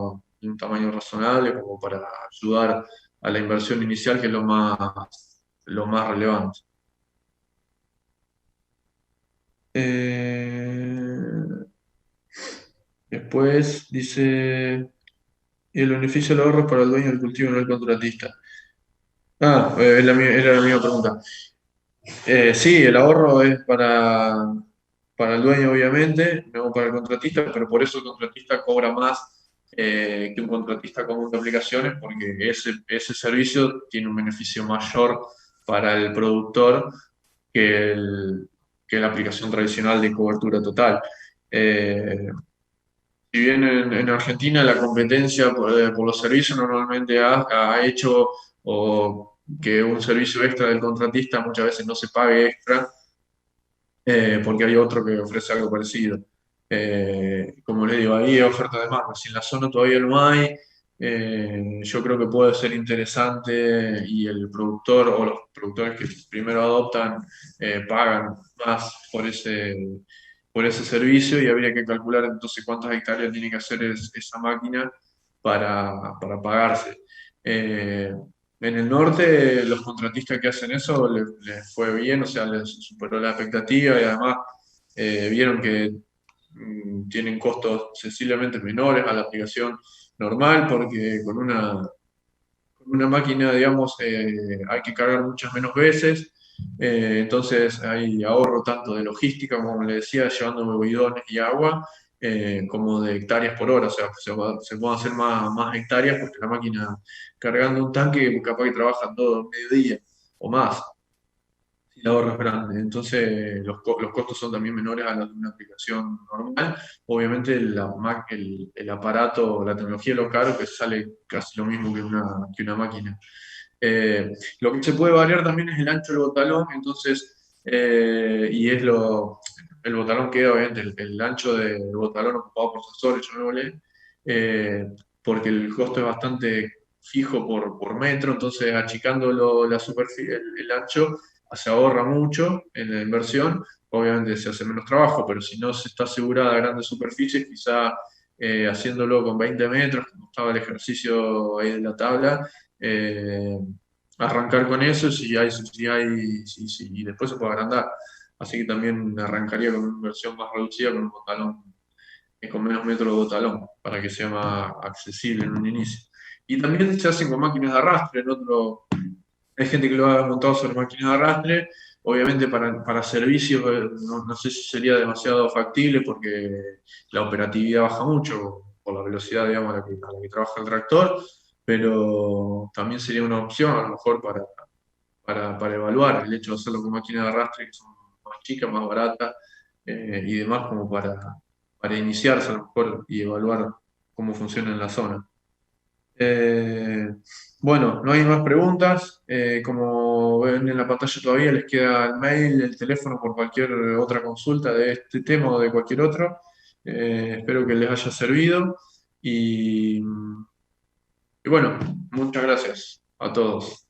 de un tamaño razonable, como para ayudar a la inversión inicial, que es lo más relevante. Eh, Después dice, el beneficio del ahorro es para el dueño del cultivo, no el contratista. Era la misma pregunta. Sí, el ahorro es para el dueño, obviamente, no para el contratista, pero por eso el contratista cobra más que un contratista común de aplicaciones, porque ese servicio tiene un beneficio mayor para el productor que, que la aplicación tradicional de cobertura total. Eh, si bien en Argentina la competencia por los servicios normalmente ha hecho o que un servicio extra del contratista muchas veces no se pague extra, porque hay otro que ofrece algo parecido. Como les digo, ahí hay oferta de demanda. Si en la zona todavía no hay, yo creo que puede ser interesante y el productor o los productores que primero adoptan pagan más por ese servicio y habría que calcular entonces cuántas hectáreas tiene que hacer esa máquina para pagarse. Eh, en el norte, los contratistas que hacen eso les fue bien, o sea, les superó la expectativa y además vieron que tienen costos sensiblemente menores a la aplicación normal, porque con una máquina, digamos, hay que cargar muchas menos veces, entonces hay ahorro tanto de logística, como le decía, llevando bidones y agua, como de hectáreas por hora, o sea, se pueden hacer más hectáreas porque la máquina cargando un tanque capaz que trabajan todo mediodía o más. Y la ahorro es grande. Entonces, los costos son también menores a los de una aplicación normal. Obviamente, el aparato, la tecnología es lo caro, que sale casi lo mismo que una máquina. Lo que se puede variar también es el ancho del botalón, entonces, el botalón queda obviamente el ancho del botalón ocupado por sensores, llamémosle, porque el costo es bastante fijo por metro, entonces achicándolo la superficie, el ancho, se ahorra mucho en la inversión, obviamente se hace menos trabajo, pero si no se está asegurada grandes superficies, quizá haciéndolo con 20 metros, como estaba el ejercicio ahí de la tabla, eh, arrancar con eso y después se puede agrandar. Así que también arrancaría con una inversión más reducida con un botalón, con menos metros de botalón, para que sea más accesible en un inicio. Y también se hacen con máquinas de arrastre. Hay gente que lo ha montado sobre máquinas de arrastre. Obviamente para servicios no sé si sería demasiado factible porque la operatividad baja mucho por la velocidad, digamos, a la que trabaja el tractor, pero también sería una opción a lo mejor para evaluar el hecho de hacerlo con máquinas de arrastre que son más chicas, más baratas y demás como para iniciarse a lo mejor y evaluar cómo funciona en la zona. Eh, bueno, no hay más preguntas. Como ven en la pantalla todavía, les queda el mail, el teléfono por cualquier otra consulta de este tema o de cualquier otro. Espero que les haya servido y bueno, muchas gracias a todos.